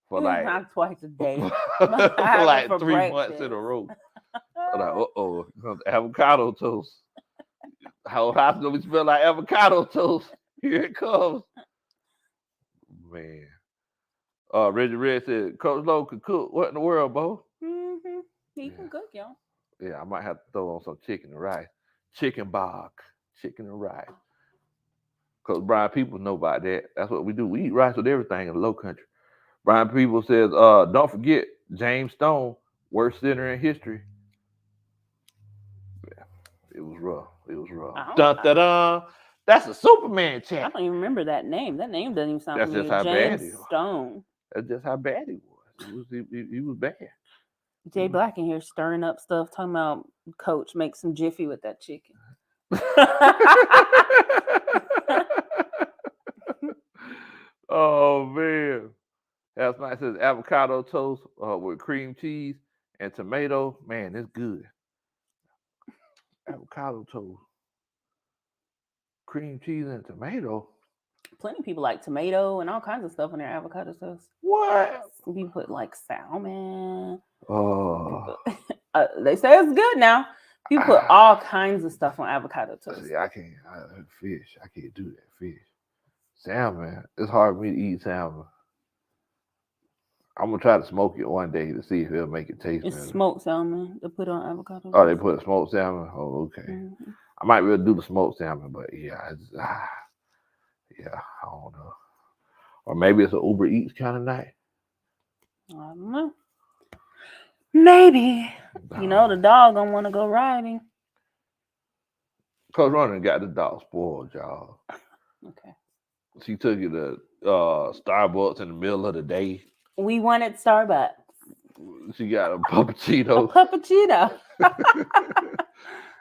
[SPEAKER 1] for
[SPEAKER 2] It's
[SPEAKER 1] like
[SPEAKER 2] not twice a day.
[SPEAKER 1] for
[SPEAKER 2] I have it
[SPEAKER 1] like
[SPEAKER 2] for
[SPEAKER 1] 3 months in
[SPEAKER 2] breakfast.
[SPEAKER 1] a row. I'm like, avocado toast. How's it gonna smell like avocado toast? Here it comes. Man. Reggie Red said, Coach Lowe could cook. What in the world, Bo?
[SPEAKER 2] Mm-hmm. He can cook, y'all.
[SPEAKER 1] Yeah, I might have to throw on some chicken and rice. Chicken bog. Chicken and rice. Because Brian People know about that. That's what we do. We eat rice with everything in the low country. Brian People says, don't forget James Stone, worst center in history. Yeah, it was rough. It was rough. Dun, dun, dun. That's a Superman chant.
[SPEAKER 2] I don't even remember that name. That name doesn't even sound
[SPEAKER 1] That's
[SPEAKER 2] familiar.
[SPEAKER 1] just how bad
[SPEAKER 2] James
[SPEAKER 1] he was.
[SPEAKER 2] Stone.
[SPEAKER 1] That's just how bad he was. He was bad.
[SPEAKER 2] Jay Black in here stirring up stuff, talking about Coach make some jiffy with that chicken.
[SPEAKER 1] Oh man. That's nice. It says avocado toast with cream cheese and tomato. Man, it's good. Avocado toast. Cream cheese and tomato.
[SPEAKER 2] Plenty of people like tomato and all kinds of stuff on their avocado toast.
[SPEAKER 1] What?
[SPEAKER 2] Some people put like salmon.
[SPEAKER 1] Oh.
[SPEAKER 2] They say it's good now. People put all kinds of stuff on avocado toast.
[SPEAKER 1] See, I can't. Fish. I can't do that. Fish. Salmon. It's hard for me to eat salmon. I'm gonna try to smoke it one day to see if it'll make it taste
[SPEAKER 2] It's
[SPEAKER 1] better.
[SPEAKER 2] smoked salmon they put on avocado.
[SPEAKER 1] Oh, they put smoked salmon. Oh, okay.
[SPEAKER 2] Mm-hmm.
[SPEAKER 1] I might be able to do the smoked salmon, but yeah, I don't know. Or maybe it's an Uber Eats kind of night.
[SPEAKER 2] I don't know. Maybe. You know, the dog gonna want to go riding.
[SPEAKER 1] Coach Runner got the dog spoiled, y'all.
[SPEAKER 2] Okay.
[SPEAKER 1] She took it to Starbucks in the middle of the day.
[SPEAKER 2] We went at Starbucks.
[SPEAKER 1] She got a puppuccino.
[SPEAKER 2] A puppuccino.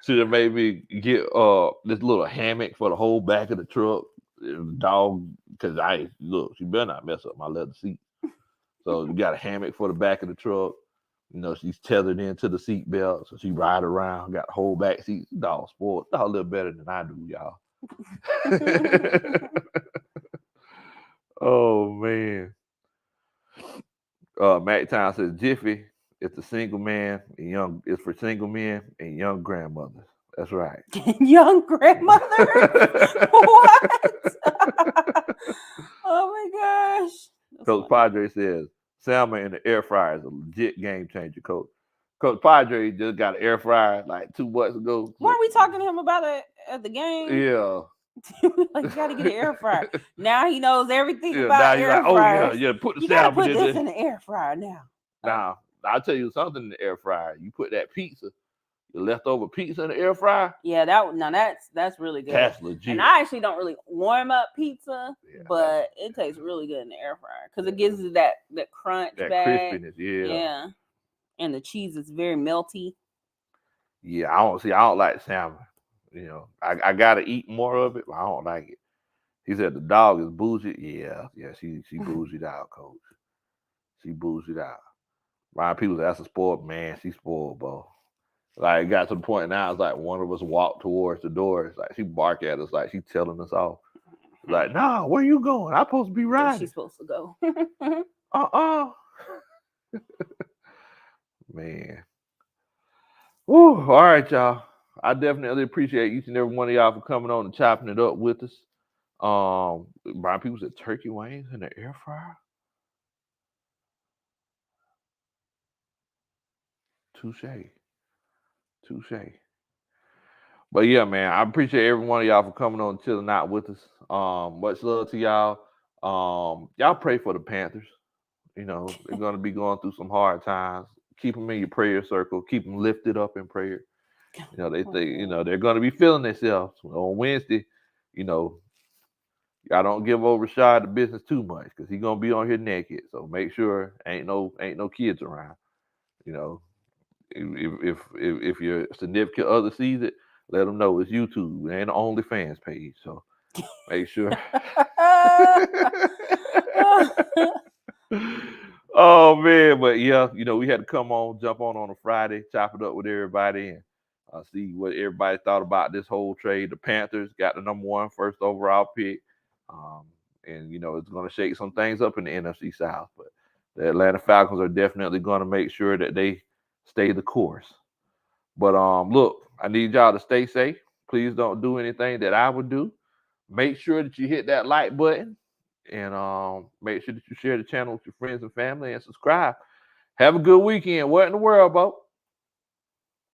[SPEAKER 1] She done made me get this little hammock for the whole back of the truck. The dog, because she better not mess up my leather seat. So you got a hammock for the back of the truck. You know, she's tethered into the seat belt, so she ride around, got the whole back seat. Dog spoiled. Dog a little better than I do, y'all. Oh man. Matt Town says Jiffy, it's a single man and it's for single men and young grandmothers. That's right.
[SPEAKER 2] Young grandmothers? What? Oh my gosh.
[SPEAKER 1] Coach Padre says salmon in the air fryer is a legit game changer, Coach. Coach Padre just got an air fryer like 2 months ago.
[SPEAKER 2] Weren't we talking to him about it at the game?
[SPEAKER 1] Yeah.
[SPEAKER 2] Like, you gotta get an air fryer. Now he knows everything
[SPEAKER 1] Yeah,
[SPEAKER 2] about
[SPEAKER 1] now
[SPEAKER 2] air
[SPEAKER 1] you're
[SPEAKER 2] fryers.
[SPEAKER 1] like, yeah, put the
[SPEAKER 2] You gotta
[SPEAKER 1] salmon
[SPEAKER 2] put
[SPEAKER 1] in
[SPEAKER 2] this
[SPEAKER 1] there.
[SPEAKER 2] in the air fryer now.
[SPEAKER 1] Now, I'll tell you something in the air fryer. You put that pizza, the leftover pizza in the air fryer.
[SPEAKER 2] Yeah, that's really good.
[SPEAKER 1] That's legit.
[SPEAKER 2] And I actually don't really warm up pizza, but it tastes really good in the air fryer because it gives you that crunch,
[SPEAKER 1] that
[SPEAKER 2] back.
[SPEAKER 1] crispiness.
[SPEAKER 2] Yeah, and the cheese is very melty.
[SPEAKER 1] Yeah, I don't like salmon. You know, I gotta eat more of it, but I don't like it. He said the dog is bougie. Yeah, she bougied out, Coach. She bougied out. My people say that's a spoiled man. She spoiled, bro. Like, it got to the point now, it's like one of us walk towards the door. It's like she bark at us like she telling us off. It's like, nah, where you going? I'm supposed to be riding.
[SPEAKER 2] She's supposed to go.
[SPEAKER 1] Man. Woo, all right, y'all. I definitely appreciate each and every one of y'all for coming on and chopping it up with us. Brian people said turkey wings in the air fryer. Touche. But yeah, man, I appreciate every one of y'all for coming on and chilling out with us. Much love to y'all. Y'all pray for the Panthers. You know, they're going to be going through some hard times. Keep them in your prayer circle. Keep them lifted up in prayer. You know, they're going to be feeling themselves on Wednesday. You know, Y'all don't give over Rashad the business too much because he's gonna be on here naked. So make sure ain't no kids around. You know, if your significant other sees it, let them know it's YouTube. It ain't the OnlyFans page. So make sure. Oh man, but yeah, we had to jump on a Friday, chop it up with everybody, and see what everybody thought about this whole trade. The Panthers got the number 1 first overall pick, and it's going to shake some things up in the NFC South. But the Atlanta Falcons are definitely going to make sure that they stay the course. But look, I need y'all to stay safe. Please don't do anything that I would do. Make sure that you hit that like button, and make sure that you share the channel with your friends and family and subscribe. Have a good weekend. What in the world, Bo?